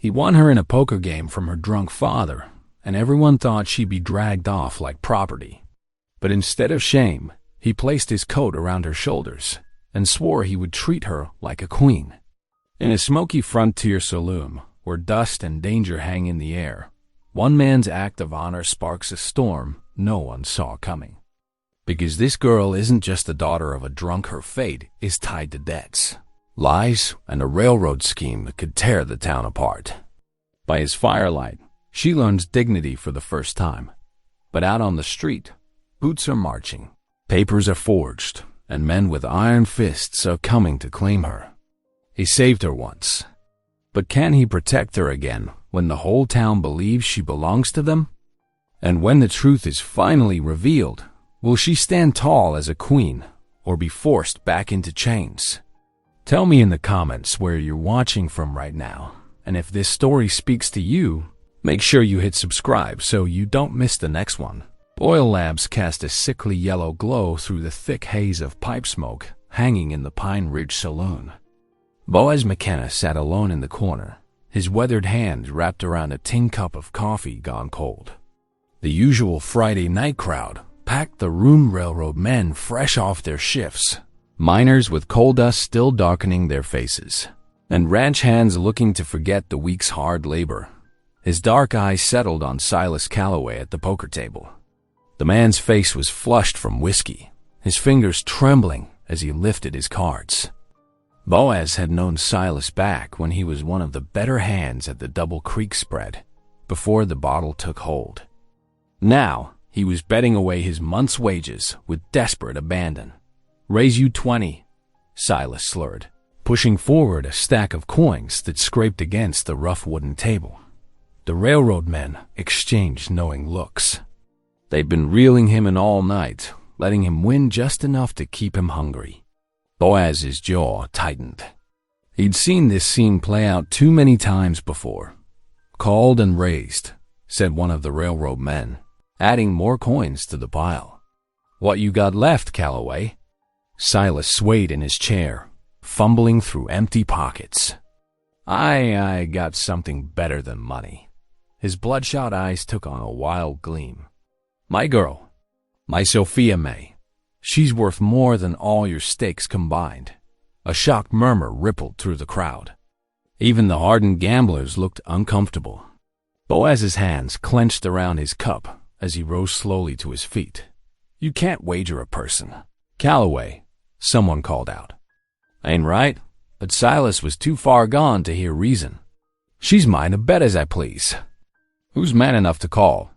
He won her in a poker game from her drunk father, and everyone thought she'd be dragged off like property. But instead of shame, he placed his coat around her shoulders and swore he would treat her like a queen. In a smoky frontier saloon, where dust and danger hang in the air, one man's act of honor sparks a storm no one saw coming. Because this girl isn't just the daughter of a drunk, her fate is tied to debts, lies, and a railroad scheme that could tear the town apart. By his firelight, she learns dignity for the first time. But out on the street, boots are marching, papers are forged, and men with iron fists are coming to claim her. He saved her once. But can he protect her again when the whole town believes she belongs to them? And when the truth is finally revealed, will she stand tall as a queen or be forced back into chains? Tell me in the comments where you're watching from right now, and if this story speaks to you, make sure you hit subscribe so you don't miss the next one. Oil lamps cast a sickly yellow glow through the thick haze of pipe smoke hanging in the Pine Ridge Saloon. Boaz McKenna sat alone in the corner, his weathered hand wrapped around a tin cup of coffee gone cold. The usual Friday night crowd packed the room, railroad men fresh off their shifts, miners with coal dust still darkening their faces, and ranch hands looking to forget the week's hard labor. His dark eyes settled on Silas Calloway at the poker table. The man's face was flushed from whiskey, his fingers trembling as he lifted his cards. Boaz had known Silas back when he was one of the better hands at the Double Creek spread, before the bottle took hold. Now, he was betting away his month's wages with desperate abandon. "Raise you 20, Silas slurred, pushing forward a stack of coins that scraped against the rough wooden table. The railroad men exchanged knowing looks. They'd been reeling him in all night, letting him win just enough to keep him hungry. Boaz's jaw tightened. He'd seen this scene play out too many times before. "Called and raised," said one of the railroad men, adding more coins to the pile. "What you got left, Calloway?" Silas swayed in his chair, fumbling through empty pockets. I got something better than money." His bloodshot eyes took on a wild gleam. "My girl, my Sophia May. She's worth more than all your stakes combined." A shocked murmur rippled through the crowd. Even the hardened gamblers looked uncomfortable. Boaz's hands clenched around his cup as he rose slowly to his feet. "You can't wager a person." "Calloway," someone called out. "Ain't right," but Silas was too far gone to hear reason. "She's mine to bet as I please." "Who's man enough to call?"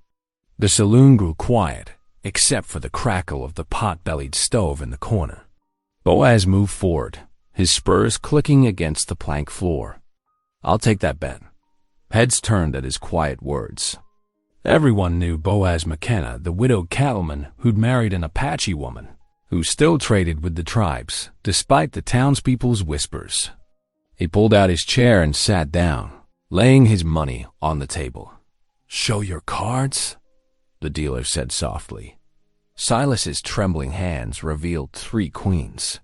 The saloon grew quiet, except for the crackle of the pot-bellied stove in the corner. Boaz moved forward, his spurs clicking against the plank floor. "I'll take that bet." Heads turned at his quiet words. Everyone knew Boaz McKenna, the widowed cattleman who'd married an Apache woman, who still traded with the tribes, despite the townspeople's whispers. He pulled out his chair and sat down, laying his money on the table. "Show your cards?" the dealer said softly. Silas's trembling hands revealed 3 queens.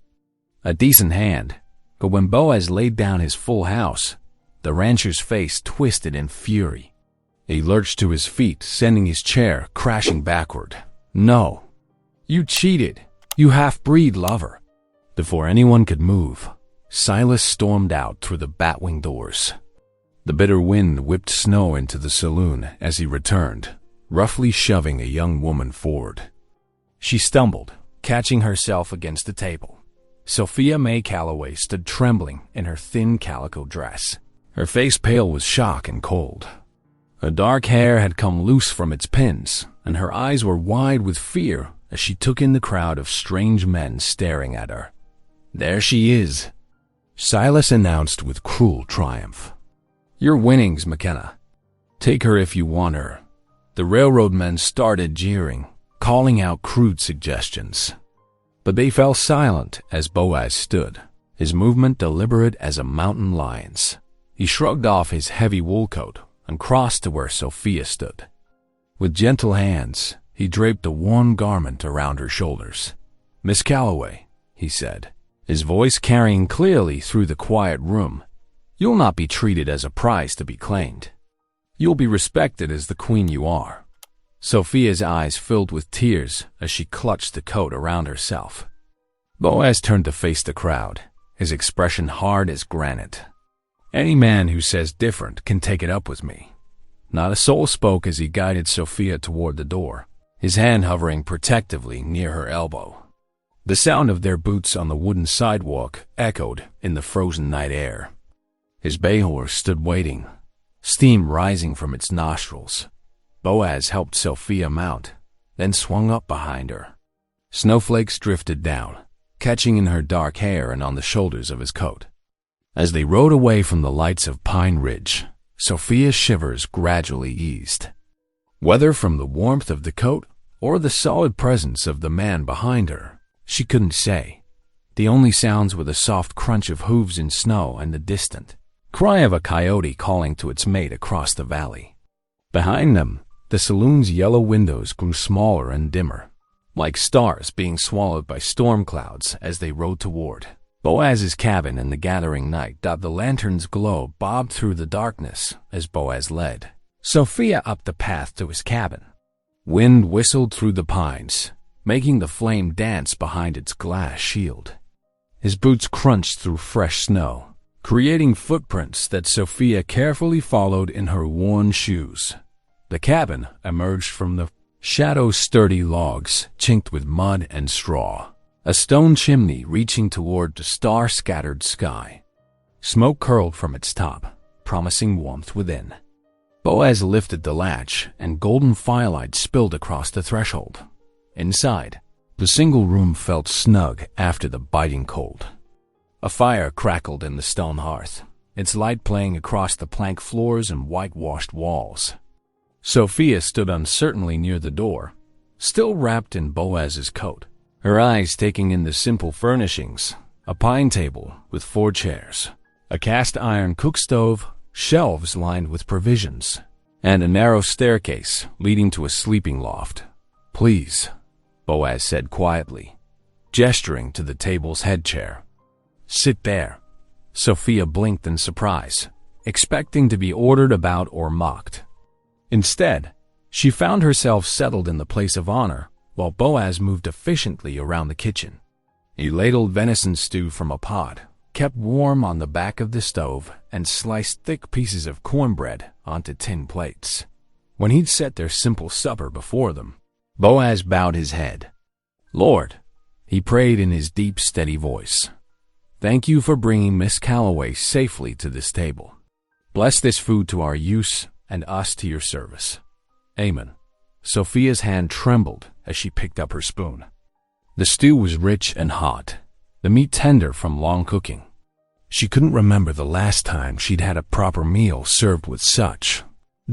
A decent hand, but when Boaz laid down his full house, the rancher's face twisted in fury. He lurched to his feet, sending his chair crashing backward. "No. You cheated, you half-breed lover." Before anyone could move, Silas stormed out through the batwing doors. The bitter wind whipped snow into the saloon as he returned, roughly shoving a young woman forward. She stumbled, catching herself against the table. Sophia May Calloway stood trembling in her thin calico dress, her face pale with shock and cold. Her dark hair had come loose from its pins, and her eyes were wide with fear as she took in the crowd of strange men staring at her. "There she is," Silas announced with cruel triumph. "Your winnings, McKenna. Take her if you want her." The railroad men started jeering, calling out crude suggestions. But they fell silent as Boaz stood, his movement deliberate as a mountain lion's. He shrugged off his heavy wool coat and crossed to where Sophia stood. With gentle hands, he draped a warm garment around her shoulders. "Miss Calloway," he said, his voice carrying clearly through the quiet room, You'll not be treated as a prize to be claimed. You'll be respected as the queen you are." Sophia's eyes filled with tears as she clutched the coat around herself. Boaz turned to face the crowd, his expression hard as granite. "Any man who says different can take it up with me." Not a soul spoke as he guided Sophia toward the door, his hand hovering protectively near her elbow. The sound of their boots on the wooden sidewalk echoed in the frozen night air. His bay horse stood waiting, steam rising from its nostrils. Boaz helped Sophia mount, then swung up behind her. Snowflakes drifted down, catching in her dark hair and on the shoulders of his coat. As they rode away from the lights of Pine Ridge, Sophia's shivers gradually eased. Whether from the warmth of the coat or the solid presence of the man behind her, she couldn't say. The only sounds were the soft crunch of hooves in snow and the distant cry of a coyote calling to its mate across the valley. Behind them, the saloon's yellow windows grew smaller and dimmer, like stars being swallowed by storm clouds as they rode toward Boaz's cabin in the gathering night. The lantern's glow bobbed through the darkness as Boaz led Sophia up the path to his cabin. Wind whistled through the pines, making the flame dance behind its glass shield. His boots crunched through fresh snow, creating footprints that Sophia carefully followed in her worn shoes. The cabin emerged from the shadows, sturdy logs chinked with mud and straw, a stone chimney reaching toward the star-scattered sky. Smoke curled from its top, promising warmth within. Boaz lifted the latch, and golden firelight spilled across the threshold. Inside, the single room felt snug after the biting cold. A fire crackled in the stone hearth, its light playing across the plank floors and whitewashed walls. Sophia stood uncertainly near the door, still wrapped in Boaz's coat, her eyes taking in the simple furnishings: a pine table with 4 chairs, a cast-iron cook stove, shelves lined with provisions, and a narrow staircase leading to a sleeping loft. "Please," Boaz said quietly, gesturing to the table's head chair. "Sit there." Sophia blinked in surprise, expecting to be ordered about or mocked. Instead, she found herself settled in the place of honor, while Boaz moved efficiently around the kitchen. He ladled venison stew from a pot, kept warm on the back of the stove, and sliced thick pieces of cornbread onto tin plates. When he'd set their simple supper before them, Boaz bowed his head. "Lord," he prayed in his deep, steady voice, "thank you for bringing Miss Calloway safely to this table. Bless this food to our use and us to your service. Amen." Sophia's hand trembled as she picked up her spoon. The stew was rich and hot, the meat tender from long cooking. She couldn't remember the last time she'd had a proper meal served with such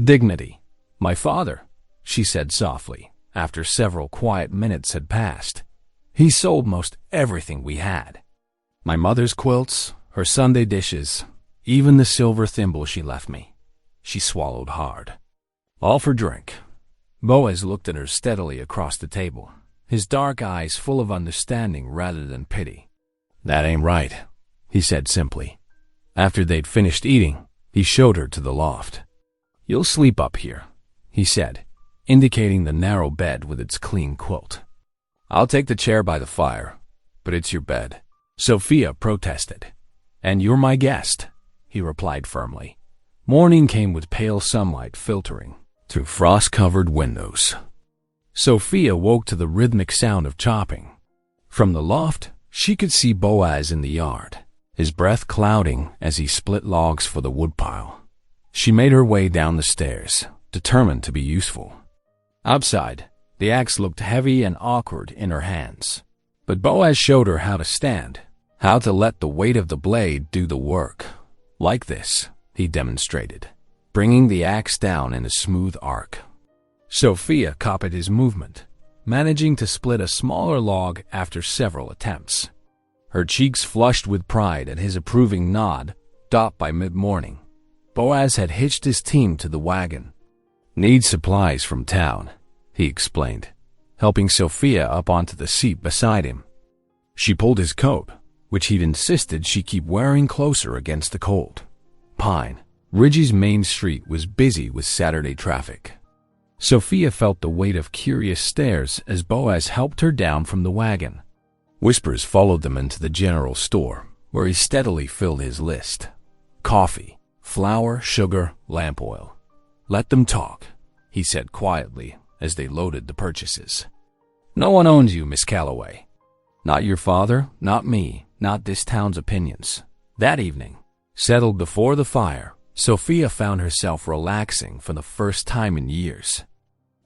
dignity. "My father," she said softly, after several quiet minutes had passed. "He sold most everything we had. My mother's quilts, her Sunday dishes, even the silver thimble she left me." She swallowed hard. "All for drink." Boaz looked at her steadily across the table, his dark eyes full of understanding rather than pity. "That ain't right," he said simply. After they'd finished eating, he showed her to the loft. "You'll sleep up here," he said, indicating the narrow bed with its clean quilt. "I'll take the chair by the fire, but it's your bed." Sophia protested. "And you're my guest," he replied firmly. Morning came with pale sunlight filtering through frost-covered windows. Sophia woke to the rhythmic sound of chopping. From the loft, she could see Boaz in the yard, his breath clouding as he split logs for the woodpile. She made her way down the stairs, determined to be useful. Outside, the axe looked heavy and awkward in her hands. But Boaz showed her how to stand, how to let the weight of the blade do the work. Like this, he demonstrated, bringing the axe down in a smooth arc. Sophia copied his movement, managing to split a smaller log after several attempts. Her cheeks flushed with pride at his approving nod. By mid-morning, Boaz had hitched his team to the wagon. "Need supplies from town," he explained, helping Sophia up onto the seat beside him. She pulled his coat, which he'd insisted she keep wearing closer against the cold. Pine Ridge's main street was busy with Saturday traffic. Sophia felt the weight of curious stares as Boaz helped her down from the wagon. Whispers followed them into the general store, where he steadily filled his list. Coffee, flour, sugar, lamp oil. Let them talk, he said quietly as they loaded the purchases. No one owns you, Miss Calloway. Not your father, not me, not this town's opinions. That evening, settled before the fire, Sophia found herself relaxing for the first time in years.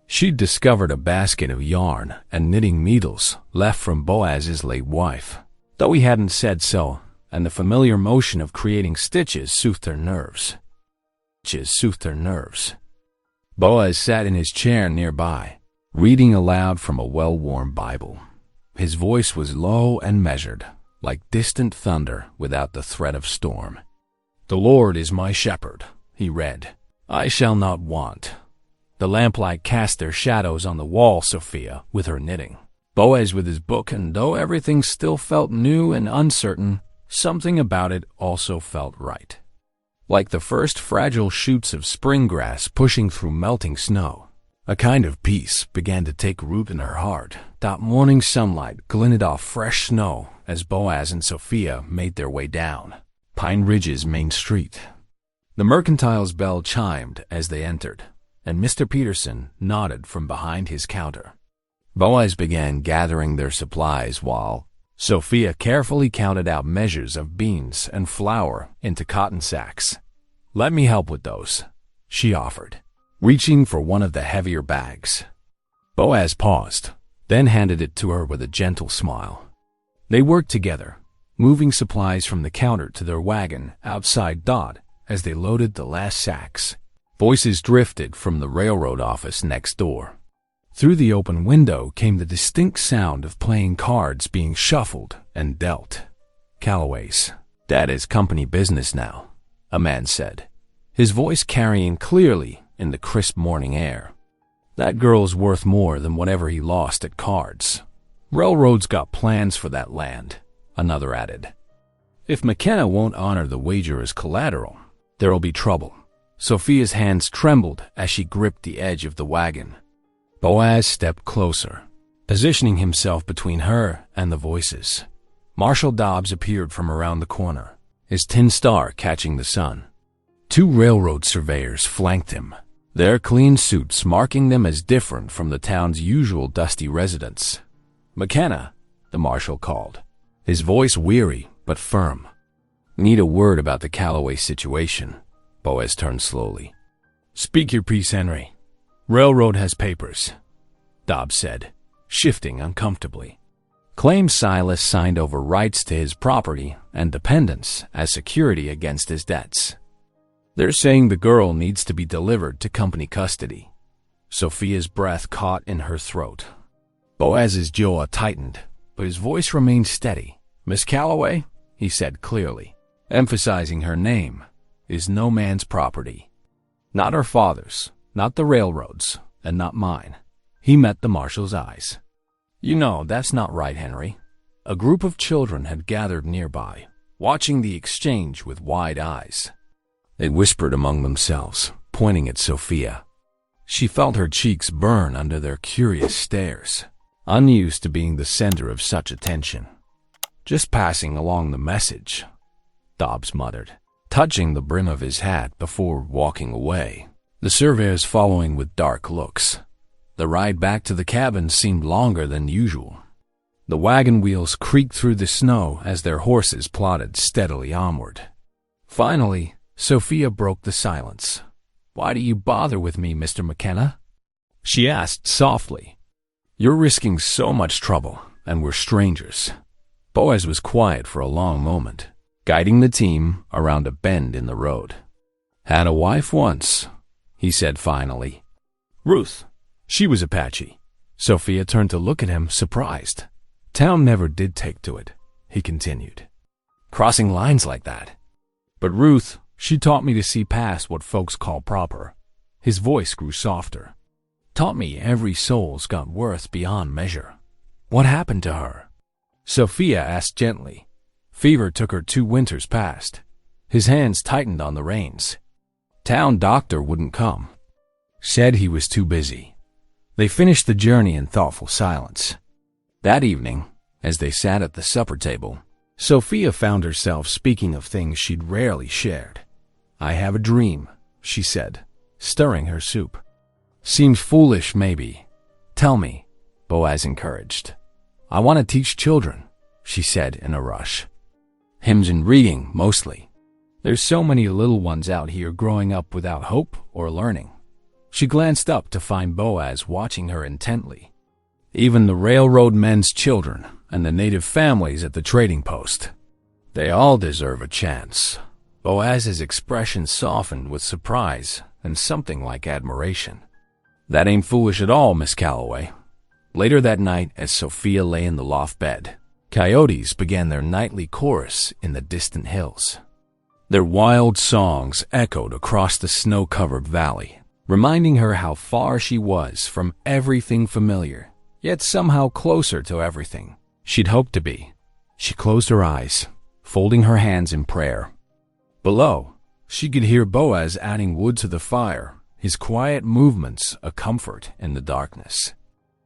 She'd discovered a basket of yarn and knitting needles left from Boaz's late wife, though he hadn't said so, and the familiar motion of creating stitches soothed her nerves. Boaz sat in his chair nearby, reading aloud from a well-worn Bible. His voice was low and measured, like distant thunder without the threat of storm. "The Lord is my shepherd," he read. "I shall not want." The lamplight cast their shadows on the wall, Sophia with her knitting, Boaz with his book, and though everything still felt new and uncertain, something about it also felt right. Like the first fragile shoots of spring grass pushing through melting snow, a kind of peace began to take root in her heart. That morning sunlight glinted off fresh snow as Boaz and Sophia made their way down Pine Ridge's main street. The mercantile's bell chimed as they entered, and Mr. Peterson nodded from behind his counter. Boaz began gathering their supplies while Sophia carefully counted out measures of beans and flour into cotton sacks. "Let me help with those," she offered, reaching for one of the heavier bags. Boaz paused, then handed it to her with a gentle smile. They worked together, moving supplies from the counter to their wagon outside Dodd as they loaded the last sacks. Voices drifted from the railroad office next door. Through the open window came the distinct sound of playing cards being shuffled and dealt. "Calloway's. That is company business now," a man said, his voice carrying clearly in the crisp morning air. "That girl's worth more than whatever he lost at cards. Railroad's got plans for that land," another added. "If McKenna won't honor the wager as collateral, there'll be trouble." Sophia's hands trembled as she gripped the edge of the wagon. Boaz stepped closer, positioning himself between her and the voices. Marshal Dobbs appeared from around the corner, his tin star catching the sun. Two railroad surveyors flanked him, their clean suits marking them as different from the town's usual dusty residents. "McKenna," the marshal called, his voice weary but firm. "Need a word about the Calloway situation." Boaz turned slowly. "Speak your piece, Henry. Railroad has papers," Dobbs said, shifting uncomfortably. Claim Silas signed over rights to his property and dependents as security against his debts. "They're saying the girl needs to be delivered to company custody." Sophia's breath caught in her throat. Boaz's jaw tightened, but his voice remained steady. "Miss Calloway," he said clearly, emphasizing her name, "is no man's property. Not her father's, not the railroad's, and not mine." He met the marshal's eyes. "You know, that's not right, Henry." A group of children had gathered nearby, watching the exchange with wide eyes. They whispered among themselves, pointing at Sophia. She felt her cheeks burn under their curious stares, unused to being the center of such attention. "Just passing along the message," Dobbs muttered, touching the brim of his hat before walking away, the surveyors following with dark looks. The ride back to the cabin seemed longer than usual. The wagon wheels creaked through the snow as their horses plodded steadily onward. Finally, Sophia broke the silence. "Why do you bother with me, Mr. McKenna?" she asked softly. "You're risking so much trouble, and we're strangers." Boaz was quiet for a long moment, guiding the team around a bend in the road. "Had a wife once," he said finally. "Ruth. She was Apache." Sophia turned to look at him, surprised. "Town never did take to it," he continued. "Crossing lines like that. But Ruth, she taught me to see past what folks call proper." His voice grew softer. "Taught me every soul's got worth beyond measure." "What happened to her?" Sophia asked gently. "Fever took her 2 winters past." His hands tightened on the reins. Town doctor wouldn't come. Said he was too busy. They finished the journey in thoughtful silence. That evening, as they sat at the supper table, Sophia found herself speaking of things she'd rarely shared. "I have a dream," she said, stirring her soup. "Seems foolish, maybe. Tell me," Boaz encouraged. "I want to teach children," she said in a rush. "Hymns and reading, mostly. There's so many little ones out here growing up without hope or learning." She glanced up to find Boaz watching her intently. "Even the railroad men's children and the native families at the trading post. They all deserve a chance." Boaz's expression softened with surprise and something like admiration. "That ain't foolish at all, Miss Calloway." Later that night, as Sophia lay in the loft bed, coyotes began their nightly chorus in the distant hills. Their wild songs echoed across the snow-covered valley, reminding her how far she was from everything familiar, yet somehow closer to everything she'd hoped to be. She closed her eyes, folding her hands in prayer. Below, she could hear Boaz adding wood to the fire, his quiet movements a comfort in the darkness.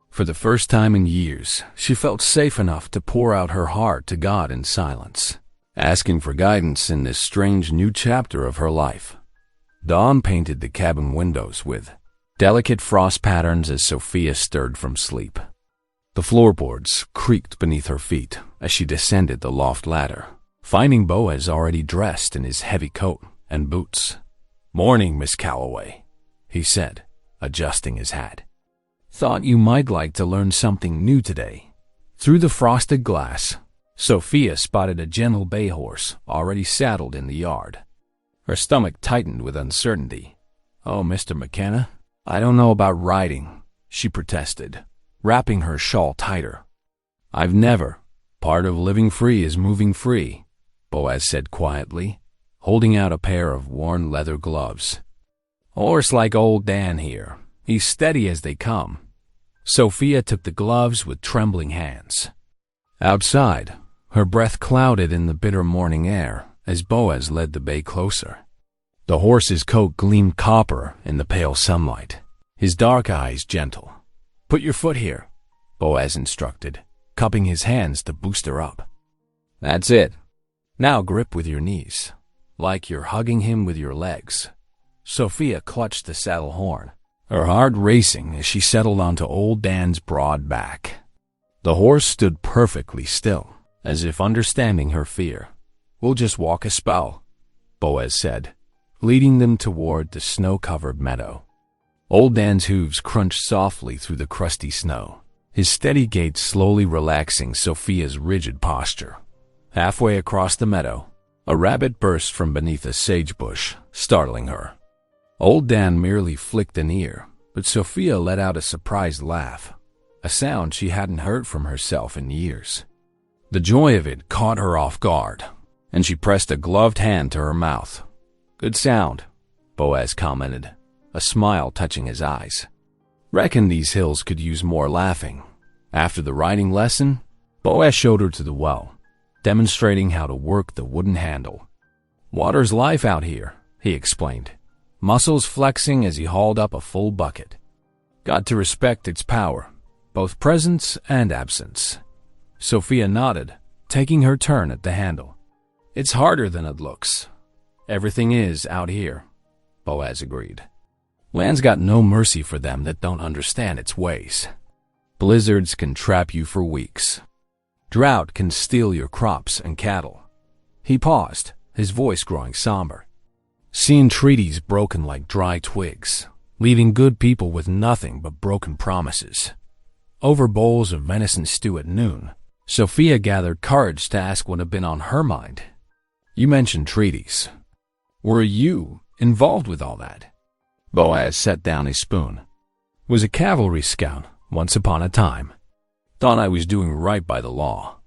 For the first time in years, she felt safe enough to pour out her heart to God in silence, asking for guidance in this strange new chapter of her life. Dawn painted the cabin windows with delicate frost patterns as Sophia stirred from sleep. The floorboards creaked beneath her feet as she descended the loft ladder, finding Boaz already dressed in his heavy coat and boots. "Morning, Miss Calloway," he said, adjusting his hat. "Thought you might like to learn something new today." Through the frosted glass, Sophia spotted a gentle bay horse already saddled in the yard. Her stomach tightened with uncertainty. "Oh, Mr. McKenna, I don't know about riding," she protested, wrapping her shawl tighter. "I've never. Part of living free is moving free," Boaz said quietly, holding out a pair of worn leather gloves. "Horse like old Dan here. He's steady as they come." Sophia took the gloves with trembling hands. Outside, her breath clouded in the bitter morning air as Boaz led the bay closer. The horse's coat gleamed copper in the pale sunlight, his dark eyes gentle. "Put your foot here," Boaz instructed, cupping his hands to boost her up. "That's it. Now grip with your knees, like you're hugging him with your legs." Sophia clutched the saddle horn, her heart racing as she settled onto old Dan's broad back. The horse stood perfectly still, as if understanding her fear. "We'll just walk a spell," Boaz said, leading them toward the snow-covered meadow. Old Dan's hooves crunched softly through the crusty snow, his steady gait slowly relaxing Sophia's rigid posture. Halfway across the meadow, a rabbit burst from beneath a sagebush, startling her. Old Dan merely flicked an ear, but Sophia let out a surprised laugh, a sound she hadn't heard from herself in years. The joy of it caught her off guard, and she pressed a gloved hand to her mouth. "Good sound," Boaz commented, a smile touching his eyes. "Reckon these hills could use more laughing." After the riding lesson, Boaz showed her to the well, demonstrating how to work the wooden handle. "Water's life out here," he explained, muscles flexing as he hauled up a full bucket. "Got to respect its power, both presence and absence." Sophia nodded, taking her turn at the handle. "It's harder than it looks." "Everything is out here," Boaz agreed. "Land's got no mercy for them that don't understand its ways. Blizzards can trap you for weeks. Drought can steal your crops and cattle." He paused, his voice growing somber. "Seeing treaties broken like dry twigs, leaving good people with nothing but broken promises." Over bowls of venison stew at noon, Sophia gathered courage to ask what had been on her mind. "You mentioned treaties. Were you involved with all that?" Boaz set down his spoon. "Was a cavalry scout once upon a time. Thought I was doing right by the law."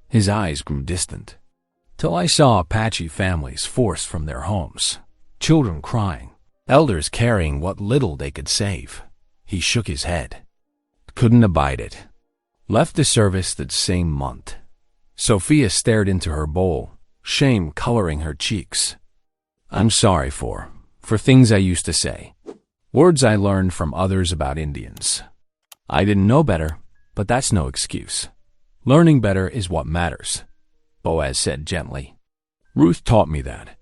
His eyes grew distant. "Till I saw Apache families forced from their homes, children crying, elders carrying what little they could save." He shook his head. "Couldn't abide it. Left the service that same month." Sophia stared into her bowl, shame coloring her cheeks. I'm sorry for things I used to say. Words I learned from others about Indians. I didn't know better, but that's no excuse. Learning better is what matters, Boaz said gently. Ruth taught me that.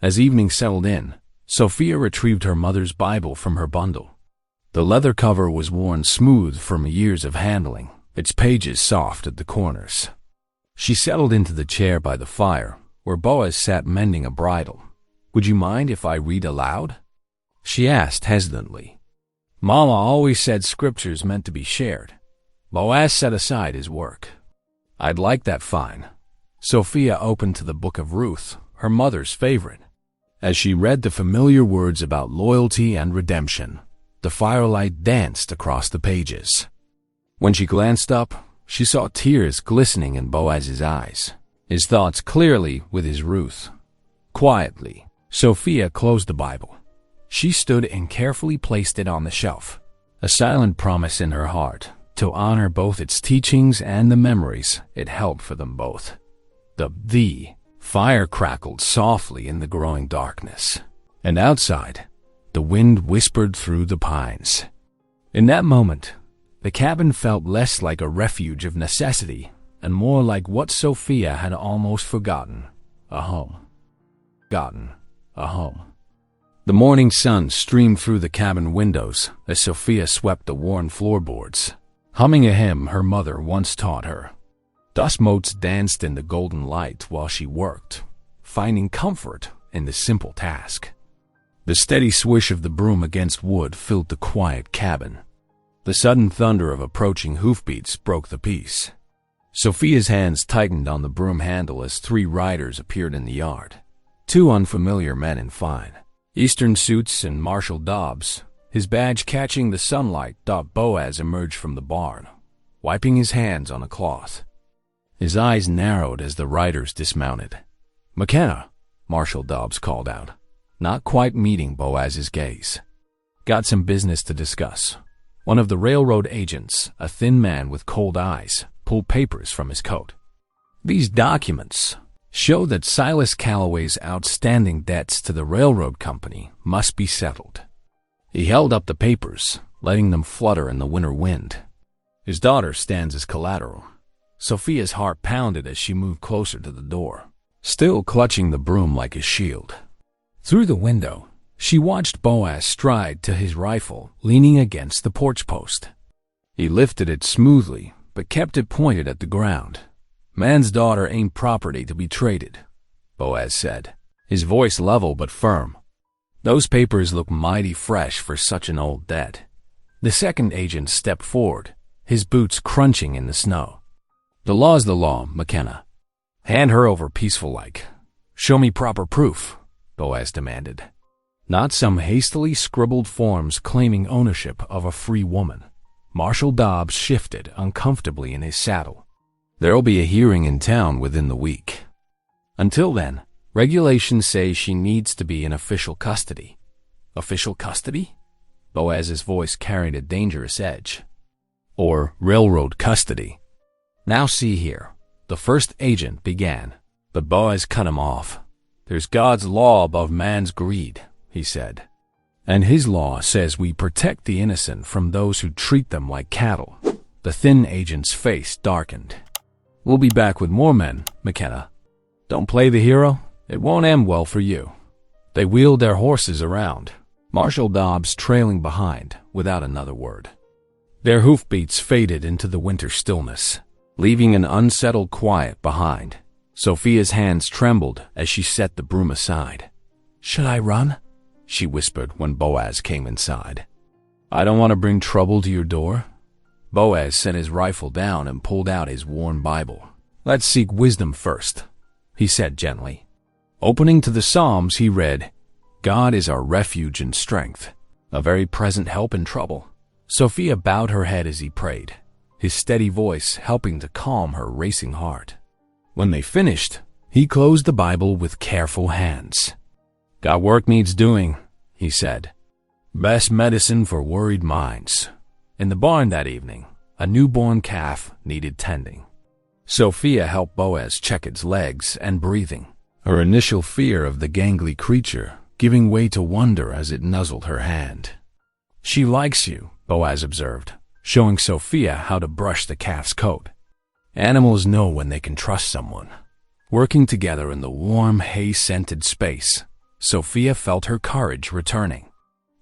As evening settled in, Sophia retrieved her mother's Bible from her bundle. The leather cover was worn smooth from years of handling, its pages soft at the corners. She settled into the chair by the fire, where Boaz sat mending a bridle. Would you mind if I read aloud? She asked hesitantly. Mama always said scripture's meant to be shared. Boaz set aside his work. I'd like that fine. Sophia opened to the book of Ruth, her mother's favorite. As she read the familiar words about loyalty and redemption, the firelight danced across the pages. When she glanced up, she saw tears glistening in Boaz's eyes, his thoughts clearly with his Ruth. Quietly, Sophia closed the Bible. She stood and carefully placed it on the shelf, a silent promise in her heart to honor both its teachings and the memories it held for them both. The fire crackled softly in the growing darkness, and outside, the wind whispered through the pines. In that moment, the cabin felt less like a refuge of necessity and more like what Sophia had almost forgotten, a home. The morning sun streamed through the cabin windows as Sophia swept the worn floorboards, humming a hymn her mother once taught her. Dust motes danced in the golden light while she worked, finding comfort in the simple task. The steady swish of the broom against wood filled the quiet cabin. The sudden thunder of approaching hoofbeats broke the peace. Sophia's hands tightened on the broom handle as 3 riders appeared in the yard. 2 unfamiliar men in fine Eastern suits and Marshal Dobbs, his badge catching the sunlight. Boaz emerged from the barn, wiping his hands on a cloth. His eyes narrowed as the riders dismounted. McKenna, Marshal Dobbs called out, not quite meeting Boaz's gaze. Got some business to discuss. One of the railroad agents, a thin man with cold eyes, pulled papers from his coat. These documents show that Silas Calloway's outstanding debts to the railroad company must be settled. He held up the papers, letting them flutter in the winter wind. His daughter stands as collateral. Sophia's heart pounded as she moved closer to the door, still clutching the broom like a shield. Through the window, she watched Boaz stride to his rifle, leaning against the porch post. He lifted it smoothly, but kept it pointed at the ground. Man's daughter ain't property to be traded, Boaz said, his voice level but firm. Those papers look mighty fresh for such an old debt. The second agent stepped forward, his boots crunching in the snow. The law's the law, McKenna. Hand her over peaceful-like. Show me proper proof, Boaz demanded. Not some hastily scribbled forms claiming ownership of a free woman. Marshal Dobbs shifted uncomfortably in his saddle. There'll be a hearing in town within the week. Until then, regulations say she needs to be in official custody. Official custody? Boaz's voice carried a dangerous edge. Or railroad custody. Now see here, the first agent began, but Boaz cut him off. There's God's law above man's greed, he said. And his law says we protect the innocent from those who treat them like cattle. The thin agent's face darkened. We'll be back with more men, McKenna. Don't play the hero. It won't end well for you. They wheeled their horses around, Marshal Dobbs trailing behind without another word. Their hoofbeats faded into the winter stillness, leaving an unsettled quiet behind. Sophia's hands trembled as she set the broom aside. Should I run? She whispered when Boaz came inside. I don't want to bring trouble to your door. Boaz set his rifle down and pulled out his worn Bible. Let's seek wisdom first, he said gently. Opening to the Psalms, he read, God is our refuge and strength, a very present help in trouble. Sophia bowed her head as he prayed, his steady voice helping to calm her racing heart. When they finished, he closed the Bible with careful hands. Got work needs doing, he said. Best medicine for worried minds. In the barn that evening, a newborn calf needed tending. Sophia helped Boaz check its legs and breathing, her initial fear of the gangly creature giving way to wonder as it nuzzled her hand. "She likes you," Boaz observed, showing Sophia how to brush the calf's coat. Animals know when they can trust someone. Working together in the warm, hay-scented space, Sophia felt her courage returning.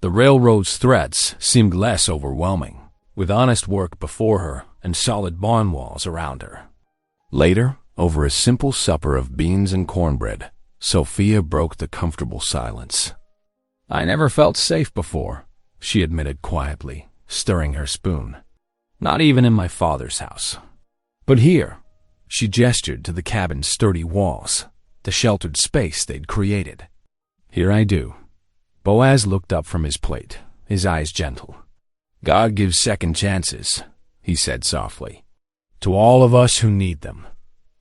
The railroad's threats seemed less overwhelming, with honest work before her and solid barn walls around her. Later, over a simple supper of beans and cornbread, Sophia broke the comfortable silence. "I never felt safe before," she admitted quietly, stirring her spoon. "Not even in my father's house. But here," she gestured to the cabin's sturdy walls, the sheltered space they'd created. "Here I do." Boaz looked up from his plate, his eyes gentle. "God gives second chances," he said softly, "to all of us who need them."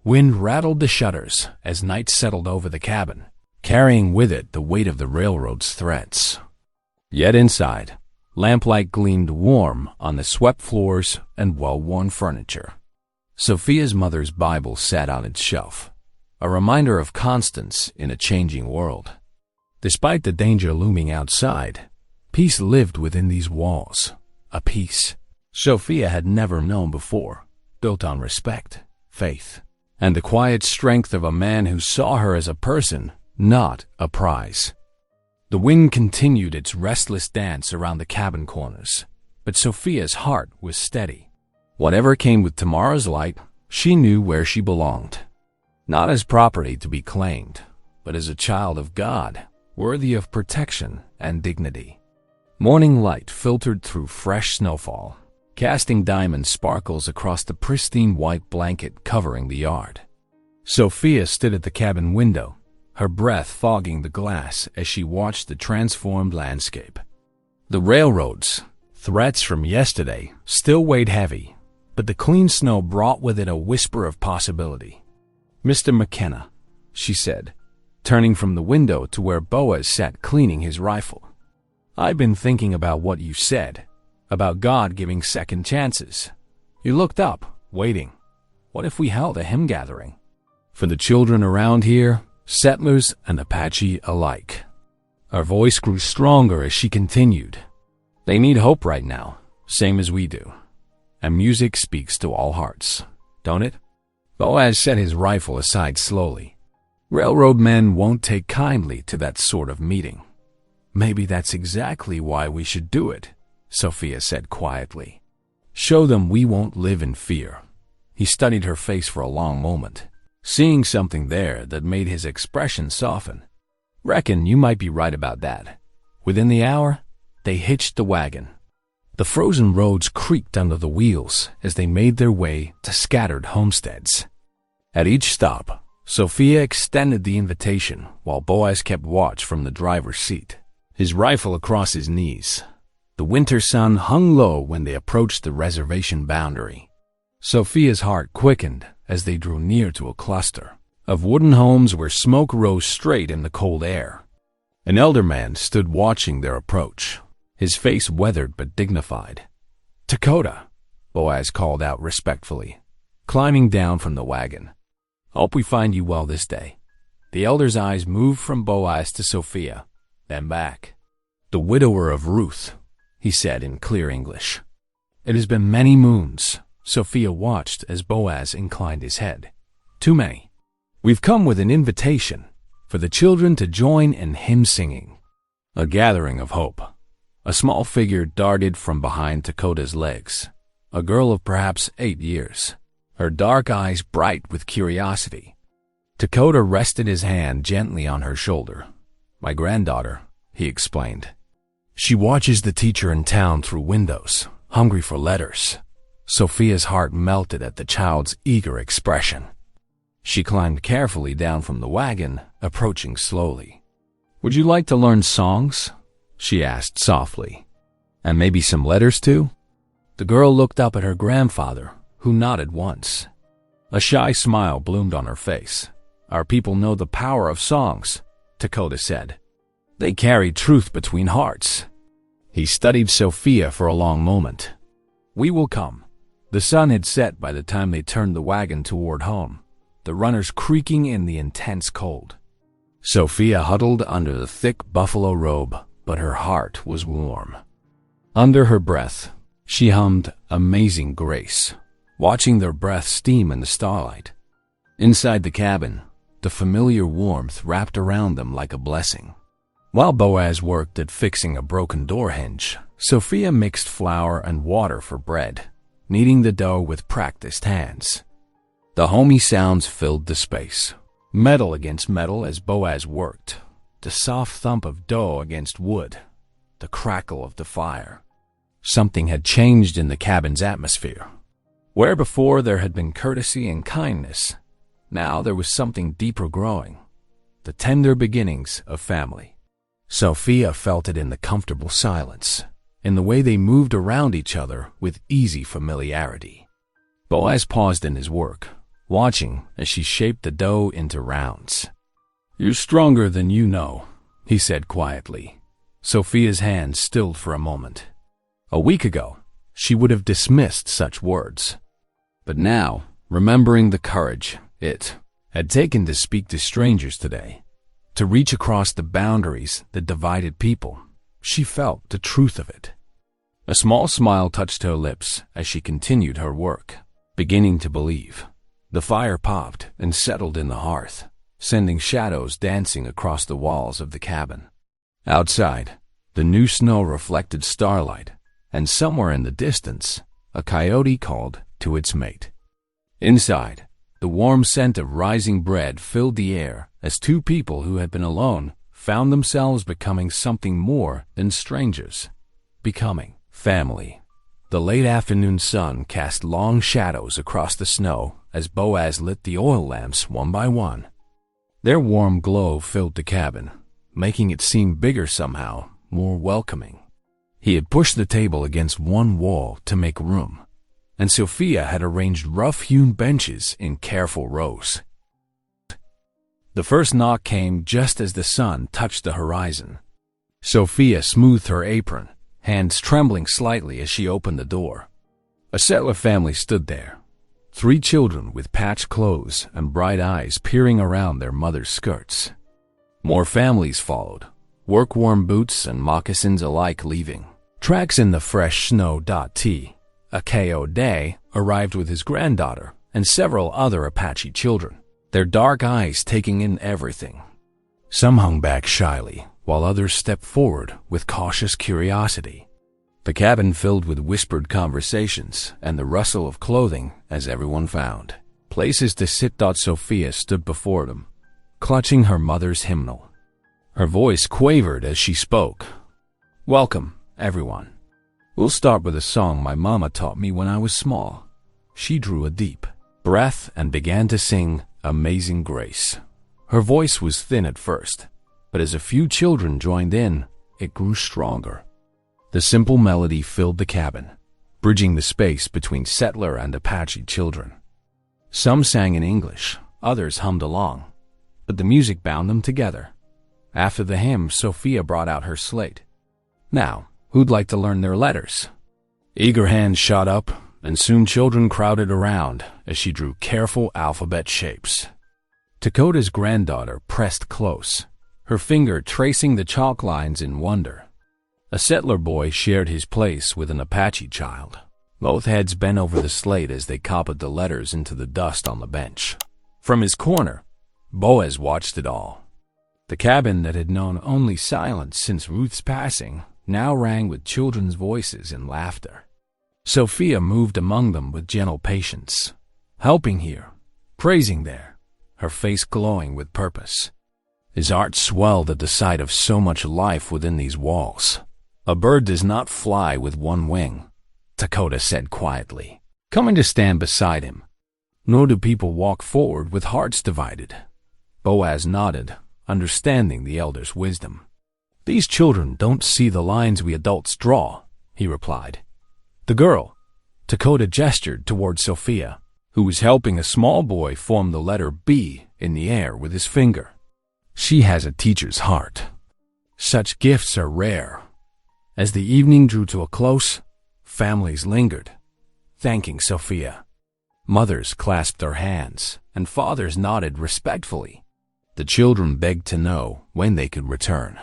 Wind rattled the shutters as night settled over the cabin, carrying with it the weight of the railroad's threats. Yet inside, lamplight gleamed warm on the swept floors and well-worn furniture. Sophia's mother's Bible sat on its shelf, a reminder of constance in a changing world. Despite the danger looming outside, peace lived within these walls, a peace Sophia had never known before, built on respect, faith, and the quiet strength of a man who saw her as a person, not a prize. The wind continued its restless dance around the cabin corners, but Sophia's heart was steady. Whatever came with tomorrow's light, she knew where she belonged. Not as property to be claimed, but as a child of God, worthy of protection and dignity. Morning light filtered through fresh snowfall, casting diamond sparkles across the pristine white blanket covering the yard. Sophia stood at the cabin window, her breath fogging the glass as she watched the transformed landscape. The railroads, threats from yesterday, still weighed heavy, but the clean snow brought with it a whisper of possibility. "Mr. McKenna," she said, turning from the window to where Boaz sat cleaning his rifle. "I've been thinking about what you said, about God giving second chances." You looked up, waiting. "What if we held a hymn gathering? For the children around here, settlers and Apache alike." Her voice grew stronger as she continued. "They need hope right now, same as we do. And music speaks to all hearts, don't it?" Boaz set his rifle aside slowly. Railroad men won't take kindly to that sort of meeting. "Maybe that's exactly why we should do it," Sophia said quietly. "Show them we won't live in fear." He studied her face for a long moment, seeing something there that made his expression soften. "Reckon you might be right about that." Within the hour, they hitched the wagon. The frozen roads creaked under the wheels as they made their way to scattered homesteads. At each stop, Sophia extended the invitation while Boaz kept watch from the driver's seat, his rifle across his knees. The winter sun hung low when they approached the reservation boundary. Sophia's heart quickened as they drew near to a cluster of wooden homes where smoke rose straight in the cold air. An elder man stood watching their approach, his face weathered but dignified. "Dakota," Boaz called out respectfully, climbing down from the wagon. "Hope we find you well this day." The elder's eyes moved from Boaz to Sophia, then back. "The widower of Ruth," he said in clear English. "It has been many moons." Sophia watched as Boaz inclined his head. "Too many. We've come with an invitation for the children to join in hymn singing." A gathering of hope. A small figure darted from behind Dakota's legs, a girl of perhaps 8 years, her dark eyes bright with curiosity. Dakota rested his hand gently on her shoulder. "My granddaughter," he explained. "She watches the teacher in town through windows, hungry for letters." Sophia's heart melted at the child's eager expression. She climbed carefully down from the wagon, approaching slowly. "Would you like to learn songs?" she asked softly. "And maybe some letters too?" The girl looked up at her grandfather, who nodded once. A shy smile bloomed on her face. "Our people know the power of songs," Dakota said. "They carry truth between hearts." He studied Sophia for a long moment. "We will come." The sun had set by the time they turned the wagon toward home, the runners creaking in the intense cold. Sophia huddled under the thick buffalo robe, but her heart was warm. Under her breath, she hummed Amazing Grace, watching their breath steam in the starlight. Inside the cabin, the familiar warmth wrapped around them like a blessing. While Boaz worked at fixing a broken door hinge, Sophia mixed flour and water for bread, kneading the dough with practiced hands. The homey sounds filled the space, metal against metal as Boaz worked, the soft thump of dough against wood, the crackle of the fire. Something had changed in the cabin's atmosphere. Where before there had been courtesy and kindness, now there was something deeper growing, the tender beginnings of family. Sophia felt it in the comfortable silence, in the way they moved around each other with easy familiarity. Boaz paused in his work, watching as she shaped the dough into rounds. "You're stronger than you know," he said quietly. Sophia's hand stilled for a moment. A week ago, she would have dismissed such words. But now, remembering the courage it had taken to speak to strangers today, to reach across the boundaries that divided people, she felt the truth of it. A small smile touched her lips as she continued her work, beginning to believe. The fire popped and settled in the hearth, sending shadows dancing across the walls of the cabin. Outside, the new snow reflected starlight, and somewhere in the distance, a coyote called to its mate. Inside, the warm scent of rising bread filled the air as two people who had been alone found themselves becoming something more than strangers, becoming family. The late afternoon sun cast long shadows across the snow as Boaz lit the oil lamps one by one. Their warm glow filled the cabin, making it seem bigger somehow, more welcoming. He had pushed the table against one wall to make room, and Sophia had arranged rough-hewn benches in careful rows. The first knock came just as the sun touched the horizon. Sophia smoothed her apron, hands trembling slightly as she opened the door. A settler family stood there, 3 children with patched clothes and bright eyes peering around their mother's skirts. More families followed, work-worn boots and moccasins alike leaving. Tracks in the fresh snow. T. A K.O. Day arrived with his granddaughter and several other Apache children, their dark eyes taking in everything. Some hung back shyly, while others stepped forward with cautious curiosity. The cabin filled with whispered conversations and the rustle of clothing as everyone found places to sit. Sophia stood before them, clutching her mother's hymnal. Her voice quavered as she spoke. "Welcome, everyone. We'll start with a song my mama taught me when I was small." She drew a deep breath and began to sing Amazing Grace. Her voice was thin at first, but as a few children joined in, it grew stronger. The simple melody filled the cabin, bridging the space between settler and Apache children. Some sang in English, others hummed along, but the music bound them together. After the hymn, Sophia brought out her slate. "Now, who'd like to learn their letters?" Eager hands shot up, and soon children crowded around as she drew careful alphabet shapes. Dakota's granddaughter pressed close, her finger tracing the chalk lines in wonder. A settler boy shared his place with an Apache child. Both heads bent over the slate as they copied the letters into the dust on the bench. From his corner, Boaz watched it all. The cabin that had known only silence since Ruth's passing now rang with children's voices and laughter. Sophia moved among them with gentle patience, helping here, praising there, her face glowing with purpose. His heart swelled at the sight of so much life within these walls. "A bird does not fly with one wing," Dakota said quietly, coming to stand beside him. "Nor do people walk forward with hearts divided." Boaz nodded, understanding the elder's wisdom. "These children don't see the lines we adults draw," he replied. The girl, Dakota gestured toward Sophia, who was helping a small boy form the letter B in the air with his finger. "She has a teacher's heart. Such gifts are rare." As the evening drew to a close, families lingered, thanking Sophia. Mothers clasped their hands, and fathers nodded respectfully. The children begged to know when they could return.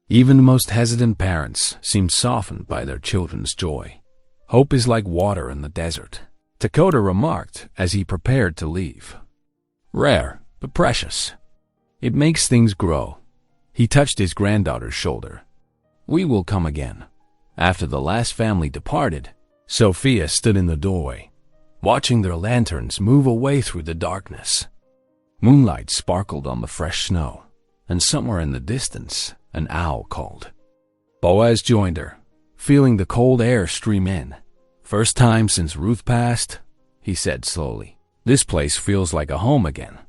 Even the most hesitant parents seemed softened by their children's joy. "Hope is like water in the desert," Dakota remarked as he prepared to leave. "Rare, but precious. It makes things grow." He touched his granddaughter's shoulder. "We will come again." After the last family departed, Sophia stood in the doorway, watching their lanterns move away through the darkness. Moonlight sparkled on the fresh snow, and somewhere in the distance, an owl called. Boaz joined her, feeling the cold air stream in. "First time since Ruth passed," he said slowly. "This place feels like a home again."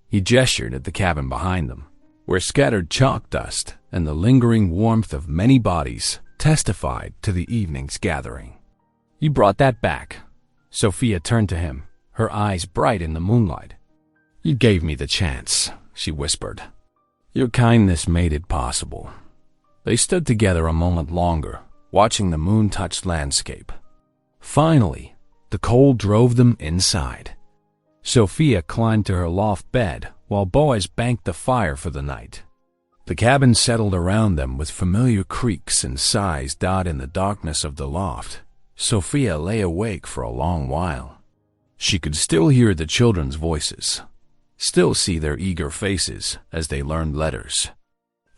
He gestured at the cabin behind them, where scattered chalk dust and the lingering warmth of many bodies testified to the evening's gathering. "You brought that back." Sophia turned to him, her eyes bright in the moonlight. "You gave me the chance," she whispered. "Your kindness made it possible." They stood together a moment longer, watching the moon-touched landscape. Finally, the cold drove them inside. Sophia climbed to her loft bed while Boaz banked the fire for the night. The cabin settled around them with familiar creaks and sighs dotted in the darkness of the loft. Sophia lay awake for a long while. She could still hear the children's voices, still see their eager faces as they learned letters.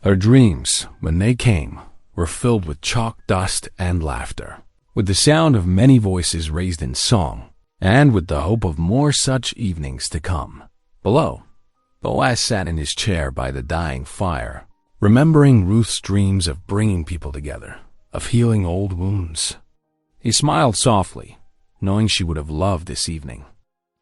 Her dreams, when they came, were filled with chalk dust and laughter, with the sound of many voices raised in song, and with the hope of more such evenings to come. Below, Boaz sat in his chair by the dying fire, remembering Ruth's dreams of bringing people together, of healing old wounds. He smiled softly, knowing she would have loved this evening.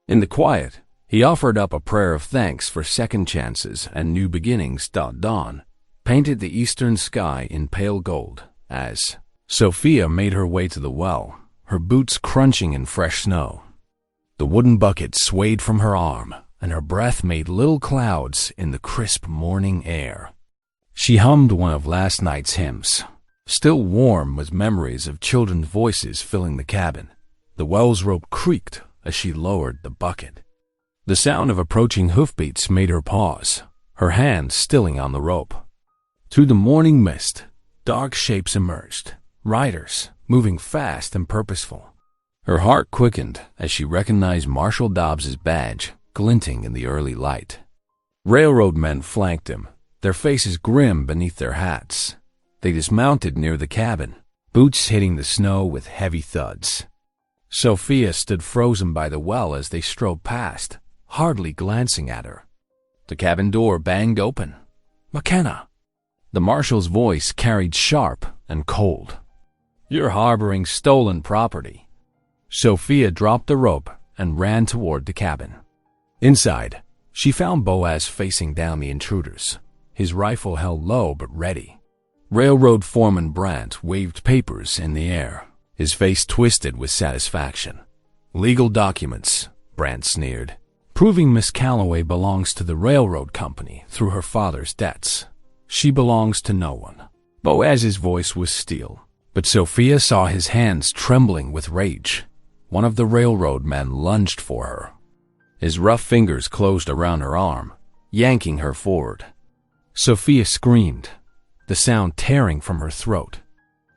In the quiet, he offered up a prayer of thanks for second chances and new beginnings. Dawn painted the eastern sky in pale gold as Sophia made her way to the well, her boots crunching in fresh snow. The wooden bucket swayed from her arm, and her breath made little clouds in the crisp morning air. She hummed one of last night's hymns, still warm with memories of children's voices filling the cabin. The well's rope creaked as she lowered the bucket. The sound of approaching hoofbeats made her pause, her hands stilling on the rope. Through the morning mist, dark shapes emerged, riders moving fast and purposeful. Her heart quickened as she recognized Marshal Dobbs's badge glinting in the early light. Railroad men flanked him, their faces grim beneath their hats. They dismounted near the cabin, boots hitting the snow with heavy thuds. Sophia stood frozen by the well as they strode past, hardly glancing at her. The cabin door banged open. "McKenna!" The marshal's voice carried sharp and cold. "You're harboring stolen property." Sophia dropped the rope and ran toward the cabin. Inside, she found Boaz facing down the intruders, his rifle held low but ready. Railroad Foreman Brandt waved papers in the air, his face twisted with satisfaction. "Legal documents," Brandt sneered, "proving Miss Calloway belongs to the railroad company through her father's debts. She belongs to no one." Boaz's voice was steel, but Sophia saw his hands trembling with rage. One of the railroad men lunged for her. His rough fingers closed around her arm, yanking her forward. Sophia screamed, the sound tearing from her throat.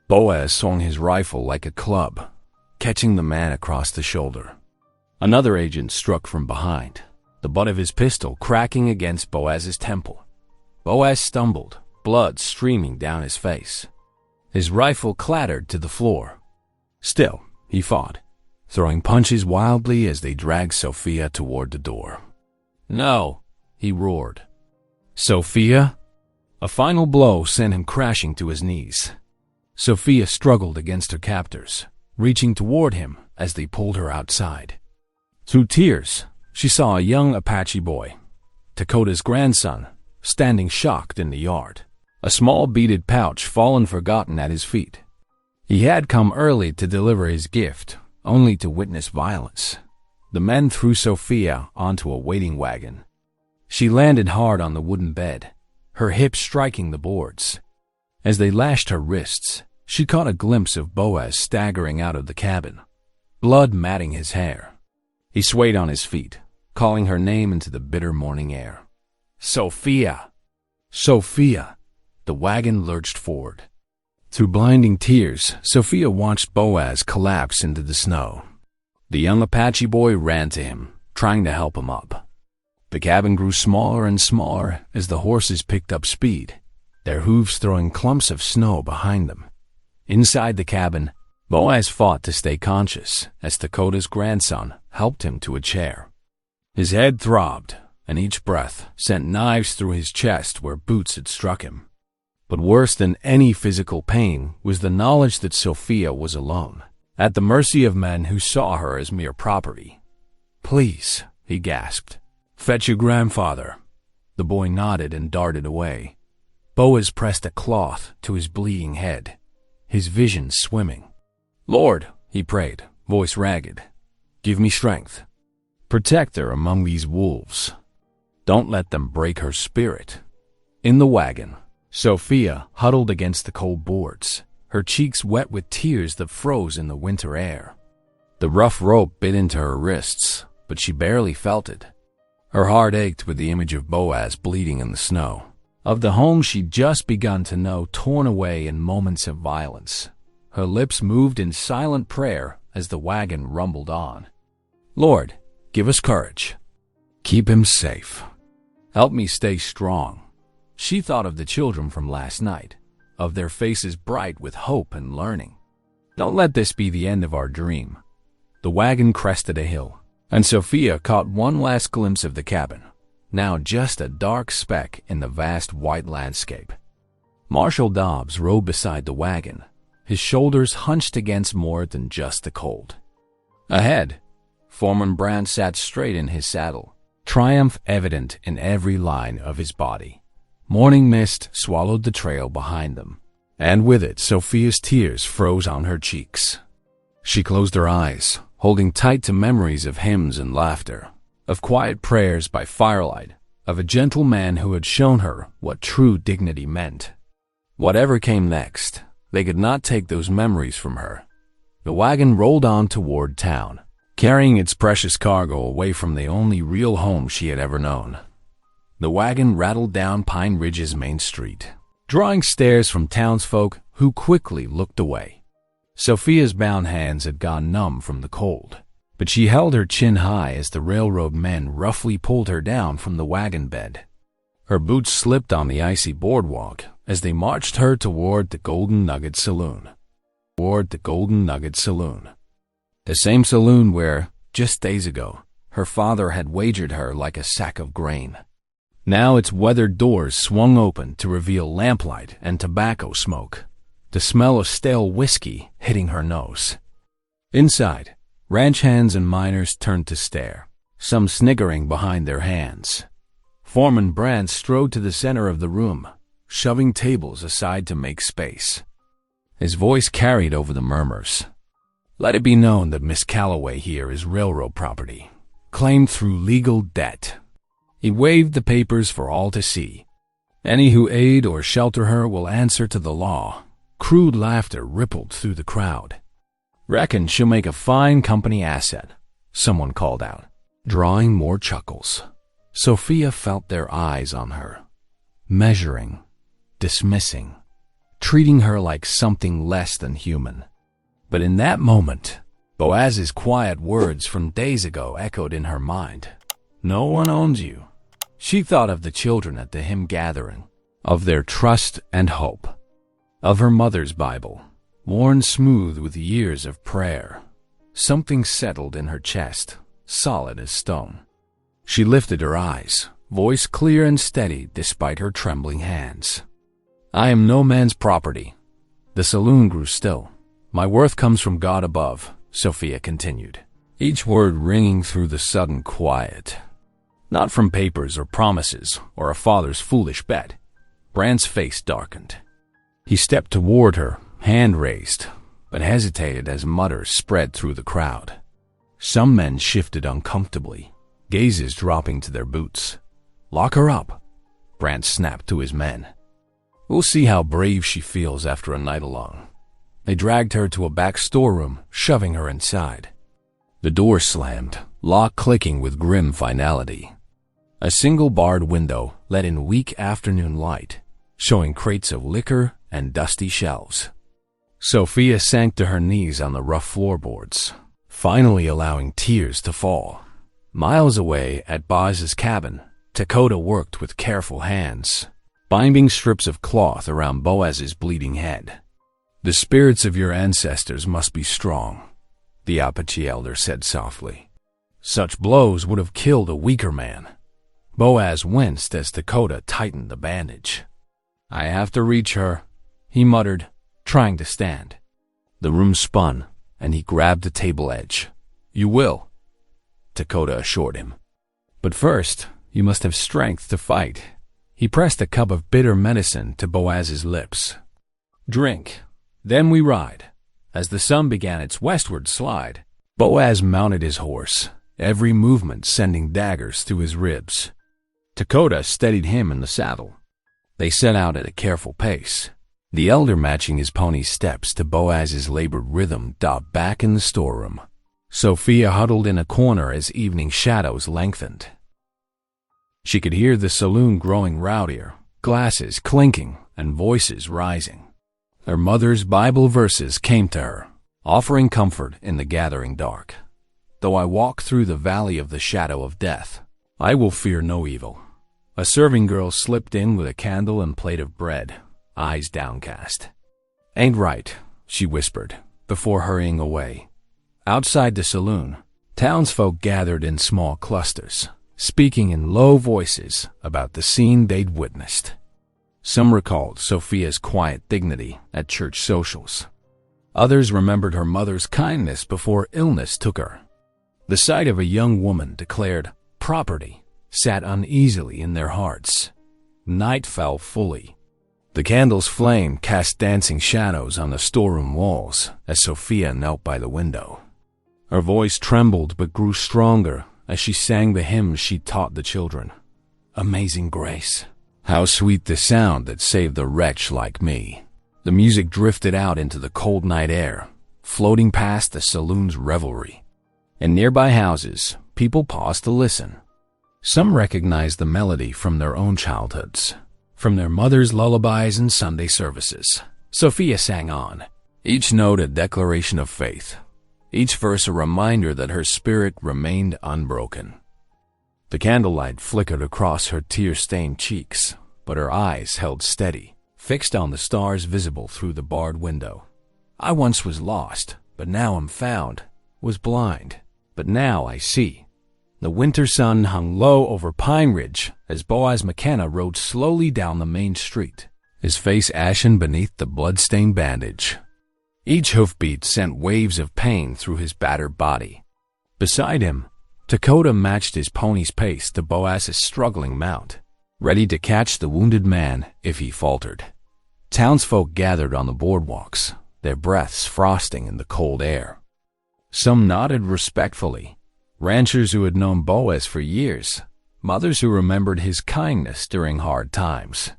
Boaz swung his rifle like a club, catching the man across the shoulder. Another agent struck from behind, the butt of his pistol cracking against Boaz's temple. Boaz stumbled, blood streaming down his face. His rifle clattered to the floor. Still, he fought, throwing punches wildly as they dragged Sophia toward the door. "No," he roared. "Sophia?" A final blow sent him crashing to his knees. Sophia struggled against her captors, reaching toward him as they pulled her outside. Through tears, she saw a young Apache boy, Dakota's grandson, standing shocked in the yard, a small beaded pouch fallen forgotten at his feet. He had come early to deliver his gift, only to witness violence. The men threw Sophia onto a waiting wagon. She landed hard on the wooden bed, her hips striking the boards. As they lashed her wrists, she caught a glimpse of Boaz staggering out of the cabin, blood matting his hair. He swayed on his feet, calling her name into the bitter morning air. Sophia! Sophia! The wagon lurched forward. Through blinding tears, Sophia watched Boaz collapse into the snow. The young Apache boy ran to him, trying to help him up. The cabin grew smaller and smaller as the horses picked up speed, their hooves throwing clumps of snow behind them. Inside the cabin, Boaz fought to stay conscious as Dakota's grandson helped him to a chair. His head throbbed, and each breath sent knives through his chest where boots had struck him. But worse than any physical pain was the knowledge that Sophia was alone, at the mercy of men who saw her as mere property. "Please," he gasped, "fetch your grandfather." The boy nodded and darted away. Boaz pressed a cloth to his bleeding head, his vision swimming. "Lord," he prayed, voice ragged, "give me strength. Protect her among these wolves. Don't let them break her spirit." In the wagon, Sophia huddled against the cold boards, her cheeks wet with tears that froze in the winter air. The rough rope bit into her wrists, but she barely felt it. Her heart ached with the image of Boaz bleeding in the snow, of the home she'd just begun to know torn away in moments of violence. Her lips moved in silent prayer as the wagon rumbled on. "Lord, give us courage. Keep him safe. Help me stay strong." She thought of the children from last night, of their faces bright with hope and learning. Don't let this be the end of our dream. The wagon crested a hill, and Sophia caught one last glimpse of the cabin, now just a dark speck in the vast white landscape. Marshal Dobbs rode beside the wagon, his shoulders hunched against more than just the cold. Ahead, Foreman Brandt sat straight in his saddle, triumph evident in every line of his body. Morning mist swallowed the trail behind them, and with it Sophia's tears froze on her cheeks. She closed her eyes, holding tight to memories of hymns and laughter, of quiet prayers by firelight, of a gentle man who had shown her what true dignity meant. Whatever came next, they could not take those memories from her. The wagon rolled on toward town, carrying its precious cargo away from the only real home she had ever known. The wagon rattled down Pine Ridge's main street, drawing stares from townsfolk who quickly looked away. Sophia's bound hands had gone numb from the cold, but she held her chin high as the railroad men roughly pulled her down from the wagon bed. Her boots slipped on the icy boardwalk as they marched her toward the Golden Nugget Saloon. The same saloon where, just days ago, her father had wagered her like a sack of grain. Now its weathered doors swung open to reveal lamplight and tobacco smoke, the smell of stale whiskey hitting her nose. Inside, ranch hands and miners turned to stare, some sniggering behind their hands. Foreman Brandt strode to the center of the room, shoving tables aside to make space. His voice carried over the murmurs. "Let it be known that Miss Calloway here is railroad property, claimed through legal debt." He waved the papers for all to see. "Any who aid or shelter her will answer to the law." Crude laughter rippled through the crowd. "Reckon she'll make a fine company asset," someone called out, drawing more chuckles. Sophia felt their eyes on her, measuring, dismissing, treating her like something less than human. But in that moment, Boaz's quiet words from days ago echoed in her mind. "No one owns you." She thought of the children at the hymn gathering, of their trust and hope, of her mother's Bible, worn smooth with years of prayer. Something settled in her chest, solid as stone. She lifted her eyes, voice clear and steady despite her trembling hands. "I am no man's property." The saloon grew still. "My worth comes from God above," Sophia continued, each word ringing through the sudden quiet. "Not from papers or promises or a father's foolish bet." Brandt's face darkened. He stepped toward her, hand raised, but hesitated as mutters spread through the crowd. Some men shifted uncomfortably, gazes dropping to their boots. "Lock her up," Brandt snapped to his men. "We'll see how brave she feels after a night alone." They dragged her to a back storeroom, shoving her inside. The door slammed, lock clicking with grim finality. A single barred window let in weak afternoon light, showing crates of liquor and dusty shelves. Sophia sank to her knees on the rough floorboards, finally allowing tears to fall. Miles away at Boaz's cabin, Dakota worked with careful hands, binding strips of cloth around Boaz's bleeding head. "The spirits of your ancestors must be strong," the Apache elder said softly. "Such blows would have killed a weaker man." Boaz winced as Dakota tightened the bandage. "I have to reach her," he muttered, trying to stand. The room spun, and he grabbed a table edge. "You will," Dakota assured him. "But first, you must have strength to fight." He pressed a cup of bitter medicine to Boaz's lips. "Drink, then we ride." As the sun began its westward slide, Boaz mounted his horse, every movement sending daggers through his ribs. Dakota steadied him in the saddle. They set out at a careful pace, the elder matching his pony's steps to Boaz's labored rhythm daubed back in the storeroom. Sophia huddled in a corner as evening shadows lengthened. She could hear the saloon growing rowdier, glasses clinking and voices rising. Her mother's Bible verses came to her, offering comfort in the gathering dark. "Though I walk through the valley of the shadow of death, I will fear no evil." A serving girl slipped in with a candle and plate of bread, eyes downcast. "Ain't right," she whispered, before hurrying away. Outside the saloon, townsfolk gathered in small clusters, speaking in low voices about the scene they'd witnessed. Some recalled Sophia's quiet dignity at church socials. Others remembered her mother's kindness before illness took her. The sight of a young woman declared property sat uneasily in their hearts. Night fell fully. The candle's flame cast dancing shadows on the storeroom walls as Sophia knelt by the window. Her voice trembled but grew stronger as she sang the hymns she taught the children. "Amazing grace, how sweet the sound that saved a wretch like me." The music drifted out into the cold night air, floating past the saloon's revelry. In nearby houses, people paused to listen. Some recognized the melody from their own childhoods, from their mother's lullabies and Sunday services. Sophia sang on, each note a declaration of faith, each verse a reminder that her spirit remained unbroken. The candlelight flickered across her tear-stained cheeks, but her eyes held steady, fixed on the stars visible through the barred window. "I once was lost, but now am found, was blind, but now I see." The winter sun hung low over Pine Ridge as Boaz McKenna rode slowly down the main street, his face ashen beneath the blood-stained bandage. Each hoofbeat sent waves of pain through his battered body. Beside him, Dakota matched his pony's pace to Boaz's struggling mount, ready to catch the wounded man if he faltered. Townsfolk gathered on the boardwalks, their breaths frosting in the cold air. Some nodded respectfully, ranchers who had known Boaz for years, mothers who remembered his kindness during hard times.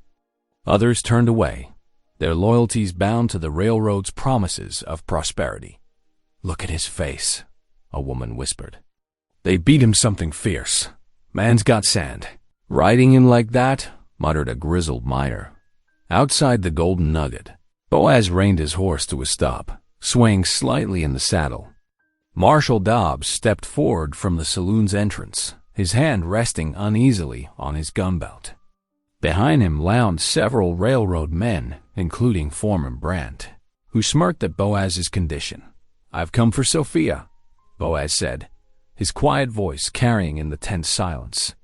Others turned away, their loyalties bound to the railroad's promises of prosperity. "Look at his face," a woman whispered. "They beat him something fierce. Man's got sand." "Riding him like that," muttered a grizzled miner. Outside the Golden Nugget, Boaz reined his horse to a stop, swaying slightly in the saddle. Marshal Dobbs stepped forward from the saloon's entrance, his hand resting uneasily on his gun belt. Behind him lounged several railroad men, including Foreman Brandt, who smirked at Boaz's condition. "I've come for Sophia," Boaz said, his quiet voice carrying in the tense silence.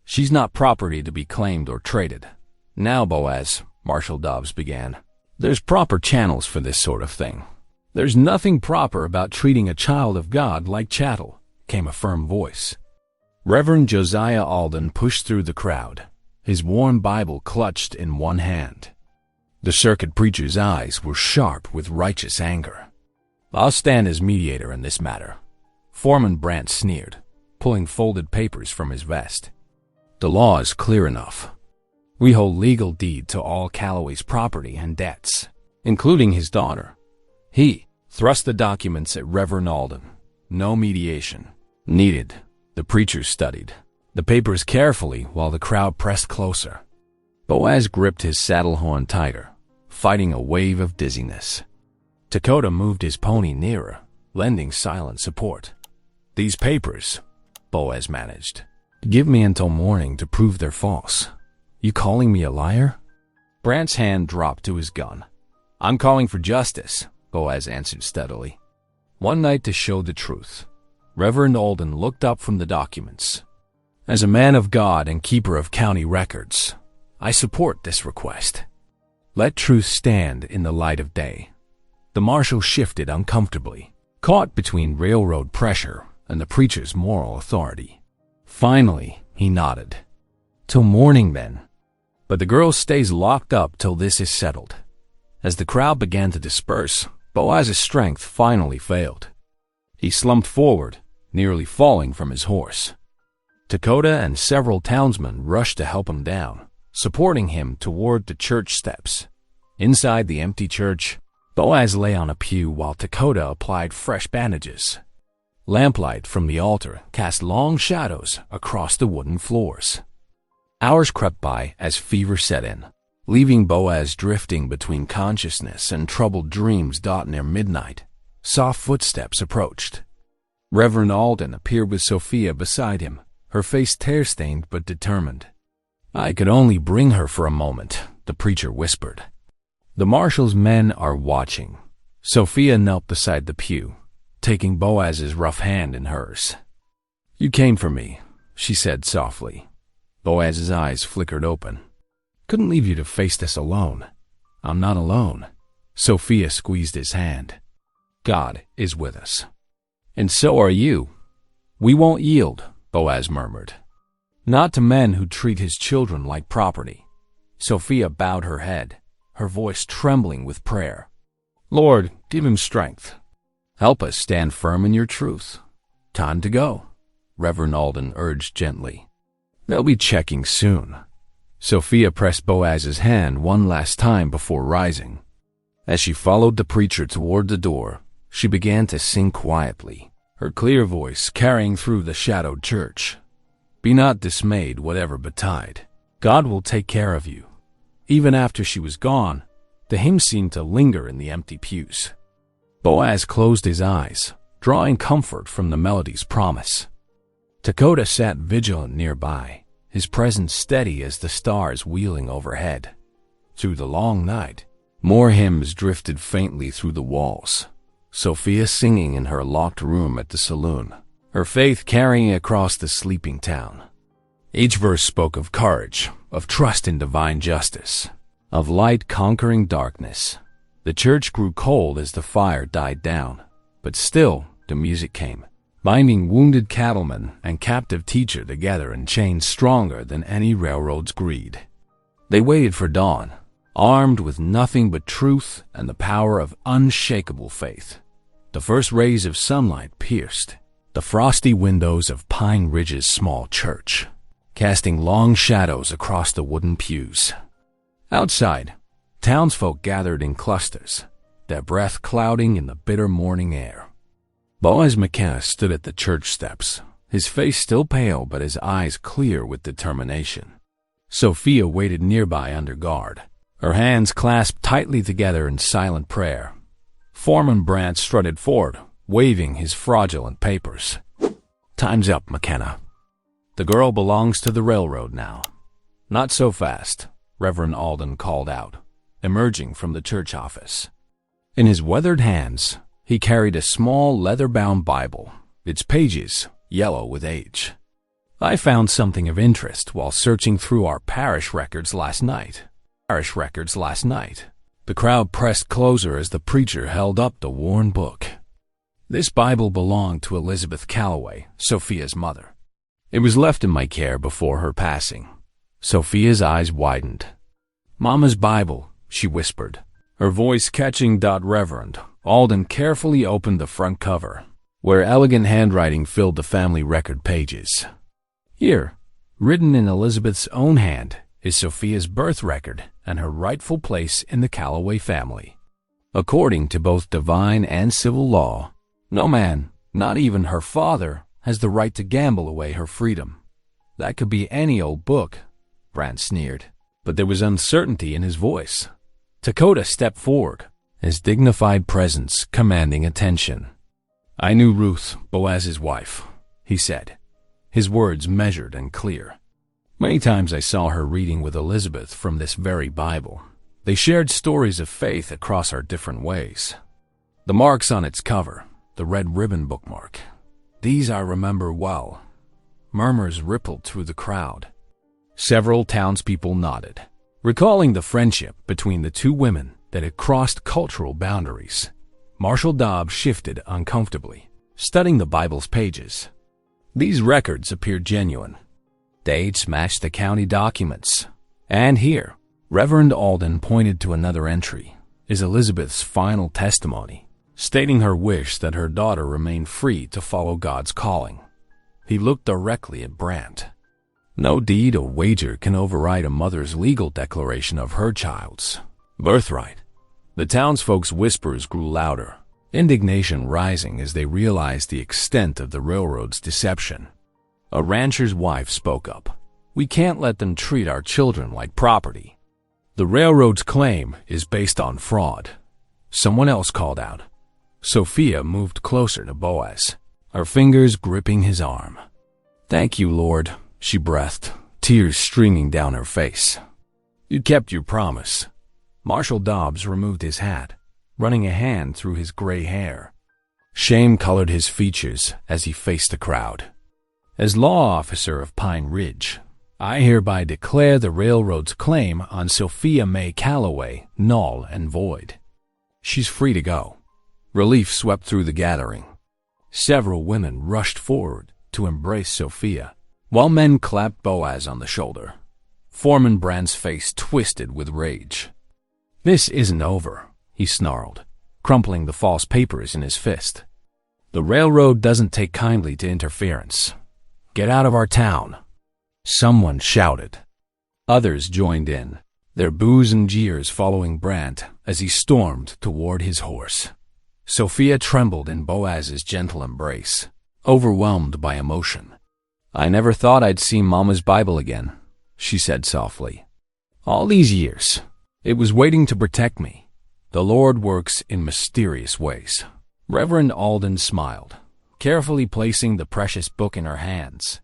"She's not property to be claimed or traded." "Now, Boaz," Marshal Dobbs began, "there's proper channels for this sort of thing. There's nothing proper about treating a child of God like chattel," came a firm voice. Reverend Josiah Alden pushed through the crowd, his worn Bible clutched in one hand. The circuit preacher's eyes were sharp with righteous anger. "I'll stand as mediator in this matter," Foreman Brandt sneered, pulling folded papers from his vest. "The law is clear enough. We hold legal deed to all Calloway's property and debts, including his daughter." He thrust the documents at Reverend Alden. "No mediation needed." The preacher studied, the papers carefully while the crowd pressed closer. Boaz gripped his saddle horn tighter, fighting a wave of dizziness. Dakota moved his pony nearer, lending silent support. "These papers," Boaz managed. "Give me until morning to prove they're false." "You calling me a liar?" Brant's hand dropped to his gun. "I'm calling for justice," Boaz answered steadily. "One night to show the truth." Reverend Alden looked up from the documents. "As a man of God and keeper of county records, I support this request. Let truth stand in the light of day." The marshal shifted uncomfortably, caught between railroad pressure and the preacher's moral authority. Finally, he nodded. "Till morning, then. But the girl stays locked up till this is settled." As the crowd began to disperse, Boaz's strength finally failed. He slumped forward, nearly falling from his horse. Dakota and several townsmen rushed to help him down, supporting him toward the church steps. Inside the empty church, Boaz lay on a pew while Dakota applied fresh bandages. Lamplight from the altar cast long shadows across the wooden floors. Hours crept by as fever set in, leaving Boaz drifting between consciousness and troubled dreams. Near midnight, soft footsteps approached. Reverend Alden appeared with Sophia beside him, her face tear-stained but determined. "I could only bring her for a moment," the preacher whispered. "The marshal's men are watching." Sophia knelt beside the pew, taking Boaz's rough hand in hers. "You came for me," she said softly. Boaz's eyes flickered open. "Couldn't leave you to face this alone." "I'm not alone." Sophia squeezed his hand. "God is with us." "And so are you." "We won't yield," Boaz murmured. "Not to men who treat his children like property." Sophia bowed her head, her voice trembling with prayer. "Lord, give him strength. Help us stand firm in your truth." "Time to go," Reverend Alden urged gently. "They'll be checking soon." Sophia pressed Boaz's hand one last time before rising. As she followed the preacher toward the door, she began to sing quietly, her clear voice carrying through the shadowed church. "Be not dismayed, whatever betide. God will take care of you." Even after she was gone, the hymn seemed to linger in the empty pews. Boaz closed his eyes, drawing comfort from the melody's promise. Dakota sat vigilant nearby, his presence steady as the stars wheeling overhead. Through the long night, more hymns drifted faintly through the walls, Sophia singing in her locked room at the saloon, her faith carrying across the sleeping town. Each verse spoke of courage, of trust in divine justice, of light conquering darkness. The church grew cold as the fire died down, but still the music came, binding wounded cattleman and captive teacher together in chains stronger than any railroad's greed. They waited for dawn, armed with nothing but truth and the power of unshakable faith. The first rays of sunlight pierced the frosty windows of Pine Ridge's small church, casting long shadows across the wooden pews. Outside, townsfolk gathered in clusters, their breath clouding in the bitter morning air. Boaz McKenna stood at the church steps, his face still pale but his eyes clear with determination. Sophia waited nearby under guard, her hands clasped tightly together in silent prayer. Foreman Brant strutted forward, waving his fraudulent papers. "Time's up, McKenna. The girl belongs to the railroad now." "Not so fast," Reverend Alden called out, emerging from the church office. In his weathered hands, he carried a small leather-bound Bible, its pages yellow with age. "I found something of interest while searching through our parish records last night." The crowd pressed closer as the preacher held up the worn book. This Bible belonged to Elizabeth Calloway, Sophia's mother. It was left in my care before her passing. Sophia's eyes widened. "Mama's Bible," she whispered, her voice catching. Reverend Alden carefully opened the front cover, where elegant handwriting filled the family record pages. Here, written in Elizabeth's own hand, is Sophia's birth record and her rightful place in the Calloway family. According to both divine and civil law, no man, not even her father, has the right to gamble away her freedom. That could be any old book, Brant sneered, but there was uncertainty in his voice. Dakota stepped forward, his dignified presence commanding attention. I knew Ruth, Boaz's wife, he said, his words measured and clear. Many times I saw her reading with Elizabeth from this very Bible. They shared stories of faith across our different ways. The marks on its cover, the red ribbon bookmark, these I remember well. Murmurs rippled through the crowd. Several townspeople nodded, recalling the friendship between the two women that had crossed cultural boundaries. Marshal Dobbs shifted uncomfortably, studying the Bible's pages. These records appeared genuine. Dates matched the county documents. And here, Reverend Alden pointed to another entry, is Elizabeth's final testimony, stating her wish that her daughter remain free to follow God's calling. He looked directly at Brant. No deed or wager can override a mother's legal declaration of her child's birthright. The townsfolk's whispers grew louder, indignation rising as they realized the extent of the railroad's deception. A rancher's wife spoke up. We can't let them treat our children like property. The railroad's claim is based on fraud. Someone else called out. Sophia moved closer to Boaz, her fingers gripping his arm. Thank you, Lord, she breathed, tears streaming down her face. You kept your promise. Marshal Dobbs removed his hat, running a hand through his gray hair. Shame colored his features as he faced the crowd. As law officer of Pine Ridge, I hereby declare the railroad's claim on Sophia May Calloway null and void. She's free to go. Relief swept through the gathering. Several women rushed forward to embrace Sophia, while men clapped Boaz on the shoulder. Foreman Brand's face twisted with rage. This isn't over, he snarled, crumpling the false papers in his fist. The railroad doesn't take kindly to interference. Get out of our town. Someone shouted. Others joined in, their boos and jeers following Brant as he stormed toward his horse. Sophia trembled in Boaz's gentle embrace, overwhelmed by emotion. I never thought I'd see Mama's Bible again, she said softly. All these years, it was waiting to protect me. The Lord works in mysterious ways. Reverend Alden smiled, carefully placing the precious book in her hands.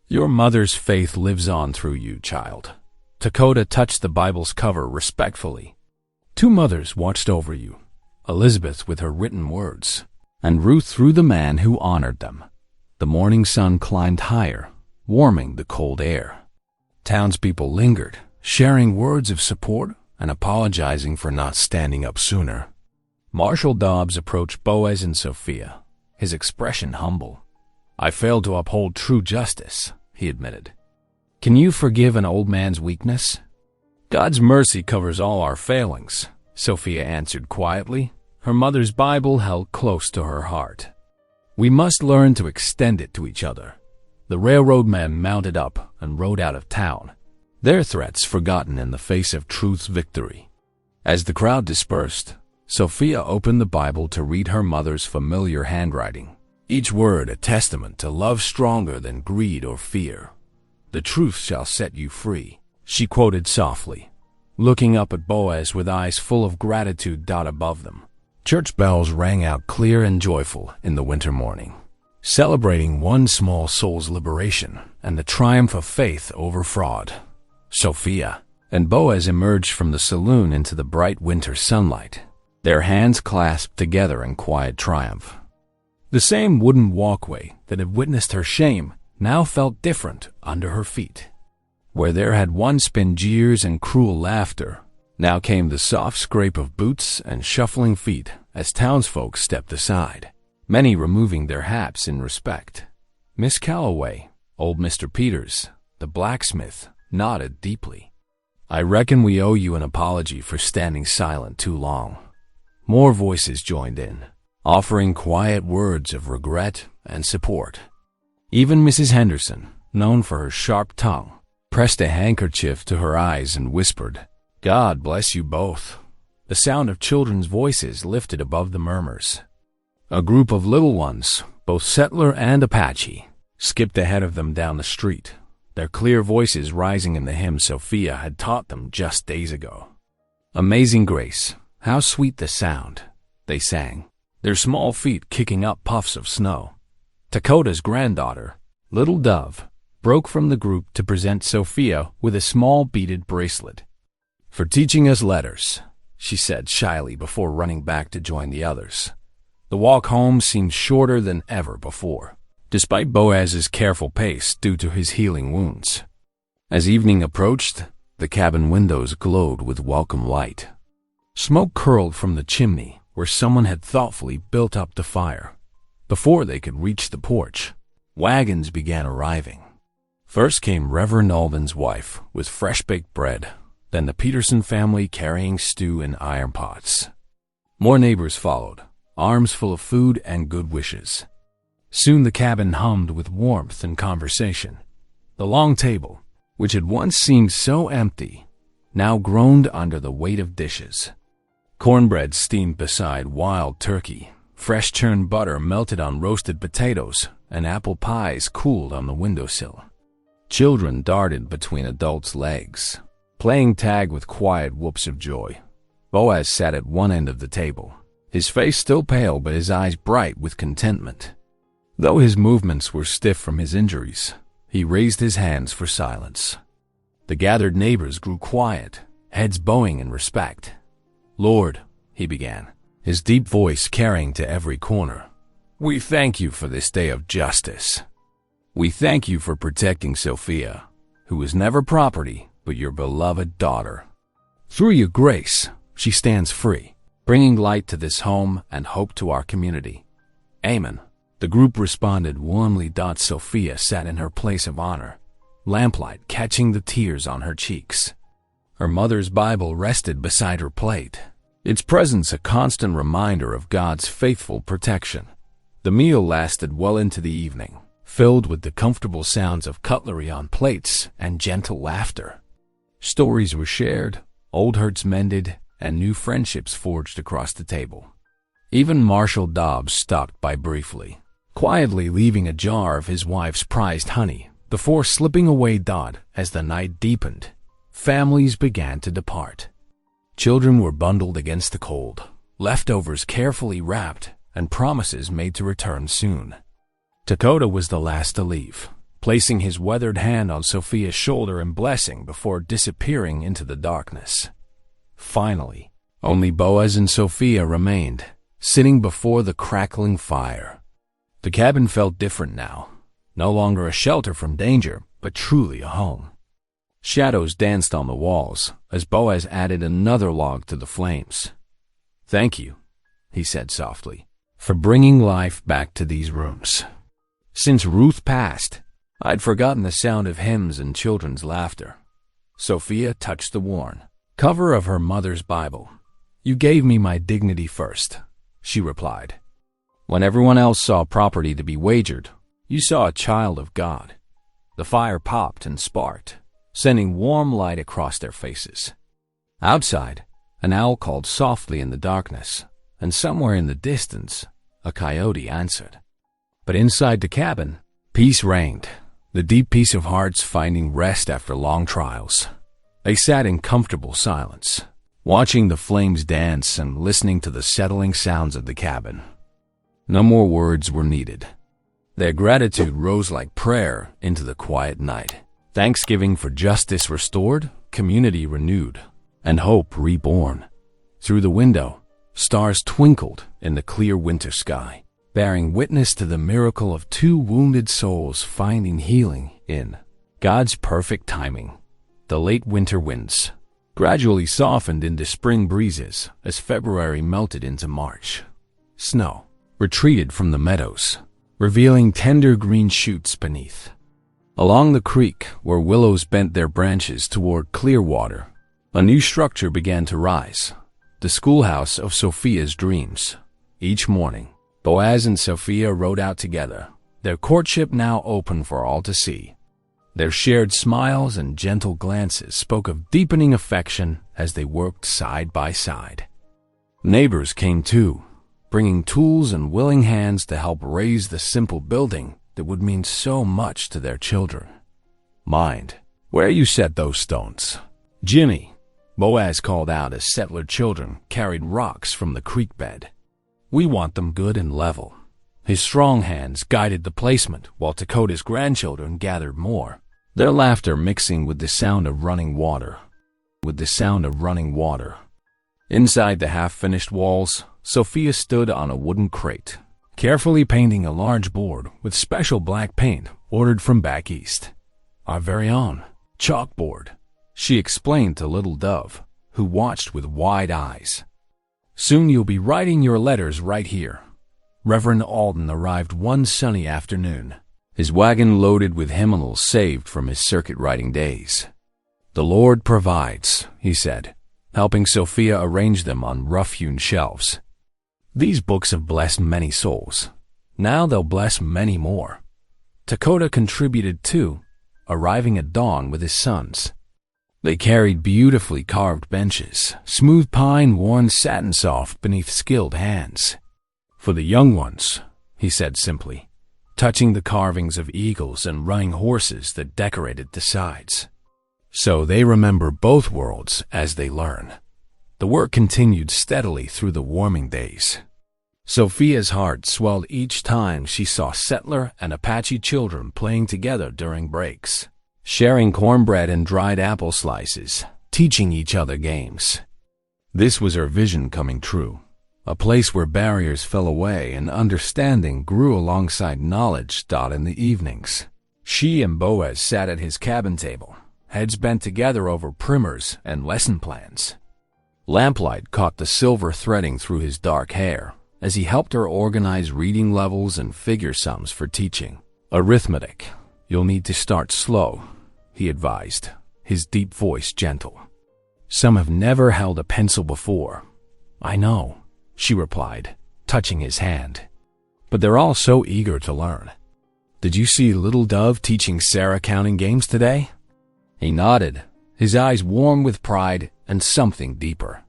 Your mother's faith lives on through you, child. Dakota touched the Bible's cover respectfully. Two mothers watched over you, Elizabeth with her written words, and Ruth through the man who honored them. The morning sun climbed higher, warming the cold air. Townspeople lingered, sharing words of support and apologizing for not standing up sooner. Marshal Dobbs approached Boaz and Sophia, his expression humble. I failed to uphold true justice, he admitted. Can you forgive an old man's weakness? God's mercy covers all our failings, Sophia answered quietly, her mother's Bible held close to her heart. We must learn to extend it to each other. The railroad men mounted up and rode out of town, their threats forgotten in the face of truth's victory. As the crowd dispersed, Sophia opened the Bible to read her mother's familiar handwriting, each word a testament to love stronger than greed or fear. The truth shall set you free, she quoted softly, looking up at Boaz with eyes full of gratitude dot above them. Church bells rang out clear and joyful in the winter morning, celebrating one small soul's liberation and the triumph of faith over fraud. Sophia and Boaz emerged from the saloon into the bright winter sunlight, their hands clasped together in quiet triumph. The same wooden walkway that had witnessed her shame now felt different under her feet. Where there had once been jeers and cruel laughter, now came the soft scrape of boots and shuffling feet as townsfolk stepped aside, many removing their hats in respect. Miss Calloway, old Mr. Peters, the blacksmith, nodded deeply. I reckon we owe you an apology for standing silent too long. More voices joined in, offering quiet words of regret and support. Even Mrs. Henderson, known for her sharp tongue, pressed a handkerchief to her eyes and whispered, God bless you both. The sound of children's voices lifted above the murmurs. A group of little ones, both settler and Apache, skipped ahead of them down the street, their clear voices rising in the hymn Sophia had taught them just days ago. Amazing Grace, how sweet the sound, they sang, their small feet kicking up puffs of snow. Dakota's granddaughter, Little Dove, broke from the group to present Sophia with a small beaded bracelet. "For teaching us letters," she said shyly before running back to join the others. The walk home seemed shorter than ever before, despite Boaz's careful pace due to his healing wounds. As evening approached, the cabin windows glowed with welcome light. Smoke curled from the chimney where someone had thoughtfully built up the fire. Before they could reach the porch, wagons began arriving. First came Reverend Alden's wife with fresh-baked bread, then the Peterson family carrying stew in iron pots. More neighbors followed, arms full of food and good wishes. Soon the cabin hummed with warmth and conversation. The long table, which had once seemed so empty, now groaned under the weight of dishes. Cornbread steamed beside wild turkey, fresh churned butter melted on roasted potatoes, and apple pies cooled on the windowsill. Children darted between adults' legs, playing tag with quiet whoops of joy. Boaz sat at one end of the table, his face still pale but his eyes bright with contentment. Though his movements were stiff from his injuries, he raised his hands for silence. The gathered neighbors grew quiet, heads bowing in respect. "Lord," he began, his deep voice carrying to every corner, "we thank you for this day of justice. We thank you for protecting Sophia, who is never property but your beloved daughter. Through your grace, she stands free, bringing light to this home and hope to our community. Amen." The group responded warmly. Sophia sat in her place of honor, lamplight catching the tears on her cheeks. Her mother's Bible rested beside her plate, its presence a constant reminder of God's faithful protection. The meal lasted well into the evening, filled with the comfortable sounds of cutlery on plates and gentle laughter. Stories were shared, old hurts mended, and new friendships forged across the table. Even Marshal Dobbs stopped by briefly, quietly leaving a jar of his wife's prized honey before slipping away. As the night deepened, families began to depart. Children were bundled against the cold, leftovers carefully wrapped, and promises made to return soon. Dakota was the last to leave, placing his weathered hand on Sophia's shoulder in blessing before disappearing into the darkness. Finally, only Boaz and Sophia remained, sitting before the crackling fire. The cabin felt different now, no longer a shelter from danger, but truly a home. Shadows danced on the walls as Boaz added another log to the flames. "Thank you," he said softly, "for bringing life back to these rooms. Since Ruth passed, I'd forgotten the sound of hymns and children's laughter." Sophia touched the worn cover of her mother's Bible. "You gave me my dignity first," she replied. "When everyone else saw property to be wagered, you saw a child of God." The fire popped and sparked, sending warm light across their faces. Outside, an owl called softly in the darkness, and somewhere in the distance, a coyote answered. But inside the cabin, peace reigned, the deep peace of hearts finding rest after long trials. They sat in comfortable silence, watching the flames dance and listening to the settling sounds of the cabin. No more words were needed. Their gratitude rose like prayer into the quiet night. Thanksgiving for justice restored, community renewed, and hope reborn. Through the window, stars twinkled in the clear winter sky, bearing witness to the miracle of two wounded souls finding healing in God's perfect timing. The late winter winds gradually softened into spring breezes as February melted into March. Snow retreated from the meadows, revealing tender green shoots beneath. Along the creek, where willows bent their branches toward clear water, a new structure began to rise, the schoolhouse of Sophia's dreams. Each morning, Boaz and Sophia rode out together, their courtship now open for all to see. Their shared smiles and gentle glances spoke of deepening affection as they worked side by side. Neighbors came too, bringing tools and willing hands to help raise the simple building that would mean so much to their children. Mind where you set those stones. Jimmy, Boaz called out as settler children carried rocks from the creek bed. We want them good and level. His strong hands guided the placement while Dakota's grandchildren gathered more, their laughter mixing with the sound of running water. Inside the half-finished walls, Sophia stood on a wooden crate, carefully painting a large board with special black paint ordered from back east. Our very own chalkboard, she explained to little Dove, who watched with wide eyes. Soon you'll be writing your letters right here. Reverend Alden arrived one sunny afternoon, his wagon loaded with hymnals saved from his circuit-riding days. The Lord provides, he said, helping Sophia arrange them on rough-hewn shelves. These books have blessed many souls. Now they'll bless many more. Dakota contributed too, arriving at dawn with his sons. They carried beautifully carved benches, smooth pine worn satin soft beneath skilled hands. For the young ones, he said simply, touching the carvings of eagles and running horses that decorated the sides. So they remember both worlds as they learn. The work continued steadily through the warming days. Sophia's heart swelled each time she saw settler and Apache children playing together during breaks, sharing cornbread and dried apple slices, teaching each other games. This was her vision coming true, a place where barriers fell away and understanding grew alongside knowledge taught in the evenings. She and Boaz sat at his cabin table, heads bent together over primers and lesson plans. Lamplight caught the silver threading through his dark hair as he helped her organize reading levels and figure sums for teaching. Arithmetic, you'll need to start slow, he advised, his deep voice gentle. Some have never held a pencil before. I know, she replied, touching his hand. But they're all so eager to learn. Did you see little Dove teaching Sarah counting games today? He nodded, his eyes warm with pride and something deeper.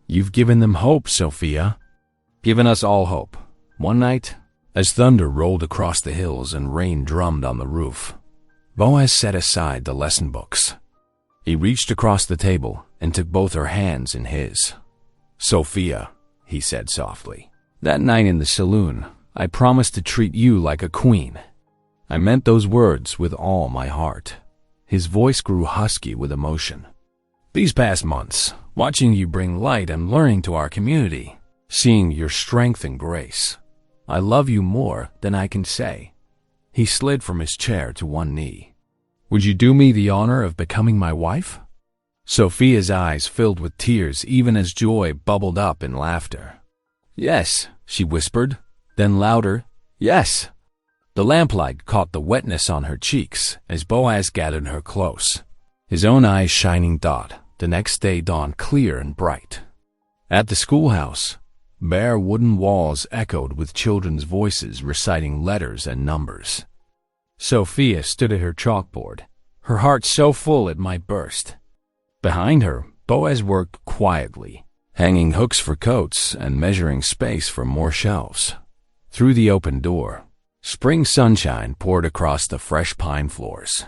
You've given them hope, Sophia. Given us all hope. One night, as thunder rolled across the hills and rain drummed on the roof, Boaz set aside the lesson books. He reached across the table and took both her hands in his. Sophia, he said softly, that night in the saloon, I promised to treat you like a queen. I meant those words with all my heart. His voice grew husky with emotion. These past months, watching you bring light and learning to our community, seeing your strength and grace, I love you more than I can say. He slid from his chair to one knee. Would you do me the honor of becoming my wife? Sophia's eyes filled with tears even as joy bubbled up in laughter. Yes, she whispered, then louder, yes. The lamplight caught the wetness on her cheeks as Boaz gathered her close, his own eyes shining taut. The next day dawned clear and bright. At the schoolhouse, bare wooden walls echoed with children's voices reciting letters and numbers. Sophia stood at her chalkboard, her heart so full it might burst. Behind her, Boaz worked quietly, hanging hooks for coats and measuring space for more shelves. Through the open door, spring sunshine poured across the fresh pine floors.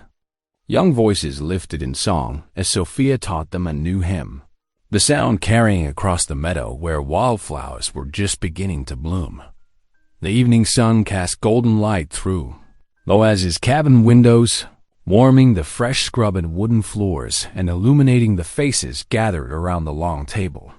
Young voices lifted in song as Sophia taught them a new hymn, the sound carrying across the meadow where wildflowers were just beginning to bloom. The evening sun cast golden light through Boaz's cabin windows, warming the fresh scrubbed wooden floors and illuminating the faces gathered around the long table.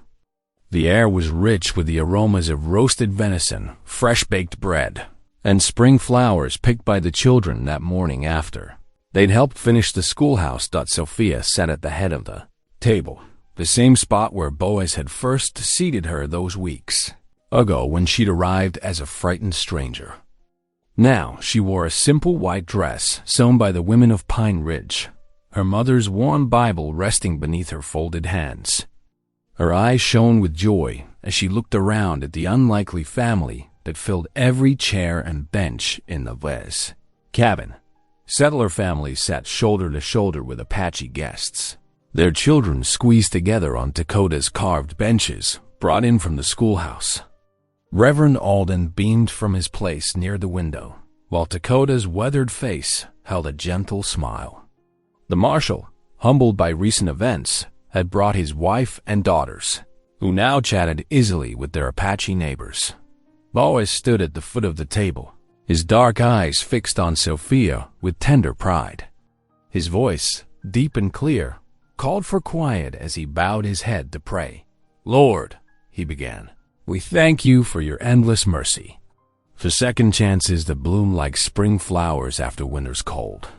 The air was rich with the aromas of roasted venison, fresh-baked bread, and spring flowers picked by the children that morning after. They'd helped finish the schoolhouse. Sophia sat at the head of the table, the same spot where Boaz had first seated her those weeks ago when she'd arrived as a frightened stranger. Now she wore a simple white dress sewn by the women of Pine Ridge, her mother's worn Bible resting beneath her folded hands. Her eyes shone with joy as she looked around at the unlikely family that filled every chair and bench in the Vez cabin. Settler families sat shoulder to shoulder with Apache guests, their children squeezed together on Dakota's carved benches brought in from the schoolhouse. Reverend Alden beamed from his place near the window, while Dakota's weathered face held a gentle smile. The marshal, humbled by recent events, had brought his wife and daughters, who now chatted easily with their Apache neighbors. Boaz stood at the foot of the table, his dark eyes fixed on Sophia with tender pride. His voice, deep and clear, called for quiet as he bowed his head to pray. "Lord," he began, "we thank you for your endless mercy, for second chances that bloom like spring flowers after winter's cold."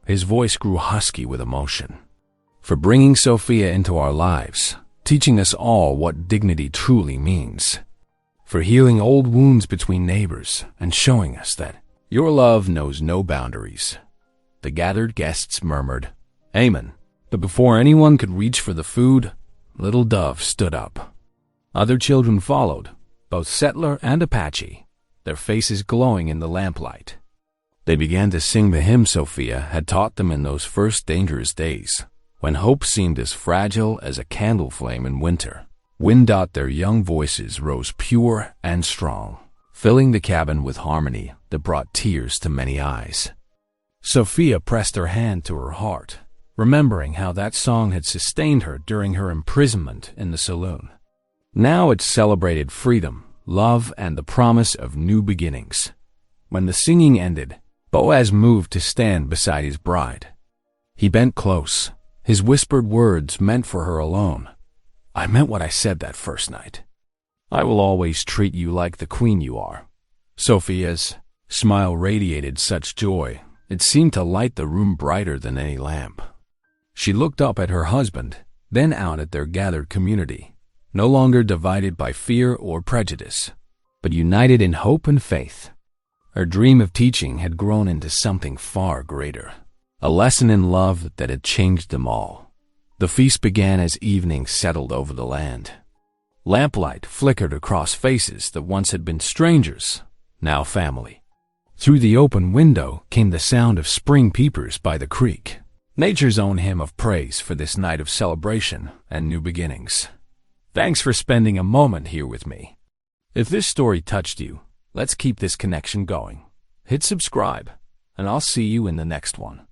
His voice grew husky with emotion. "For bringing Sophia into our lives, teaching us all what dignity truly means. For healing old wounds between neighbors and showing us that your love knows no boundaries." The gathered guests murmured, "Amen." But before anyone could reach for the food, little Dove stood up. Other children followed, both settler and Apache, their faces glowing in the lamplight. They began to sing the hymn Sophia had taught them in those first dangerous days, when hope seemed as fragile as a candle flame in winter. Their young voices rose pure and strong, filling the cabin with harmony that brought tears to many eyes. Sophia pressed her hand to her heart, remembering how that song had sustained her during her imprisonment in the saloon. Now it celebrated freedom, love, and the promise of new beginnings. When the singing ended, Boaz moved to stand beside his bride. He bent close, his whispered words meant for her alone. "I meant what I said that first night. I will always treat you like the queen you are." Sophia's smile radiated such joy, it seemed to light the room brighter than any lamp. She looked up at her husband, then out at their gathered community, no longer divided by fear or prejudice, but united in hope and faith. Her dream of teaching had grown into something far greater, a lesson in love that had changed them all. The feast began as evening settled over the land. Lamplight flickered across faces that once had been strangers, now family. Through the open window came the sound of spring peepers by the creek, nature's own hymn of praise for this night of celebration and new beginnings. Thanks for spending a moment here with me. If this story touched you, let's keep this connection going. Hit subscribe, and I'll see you in the next one.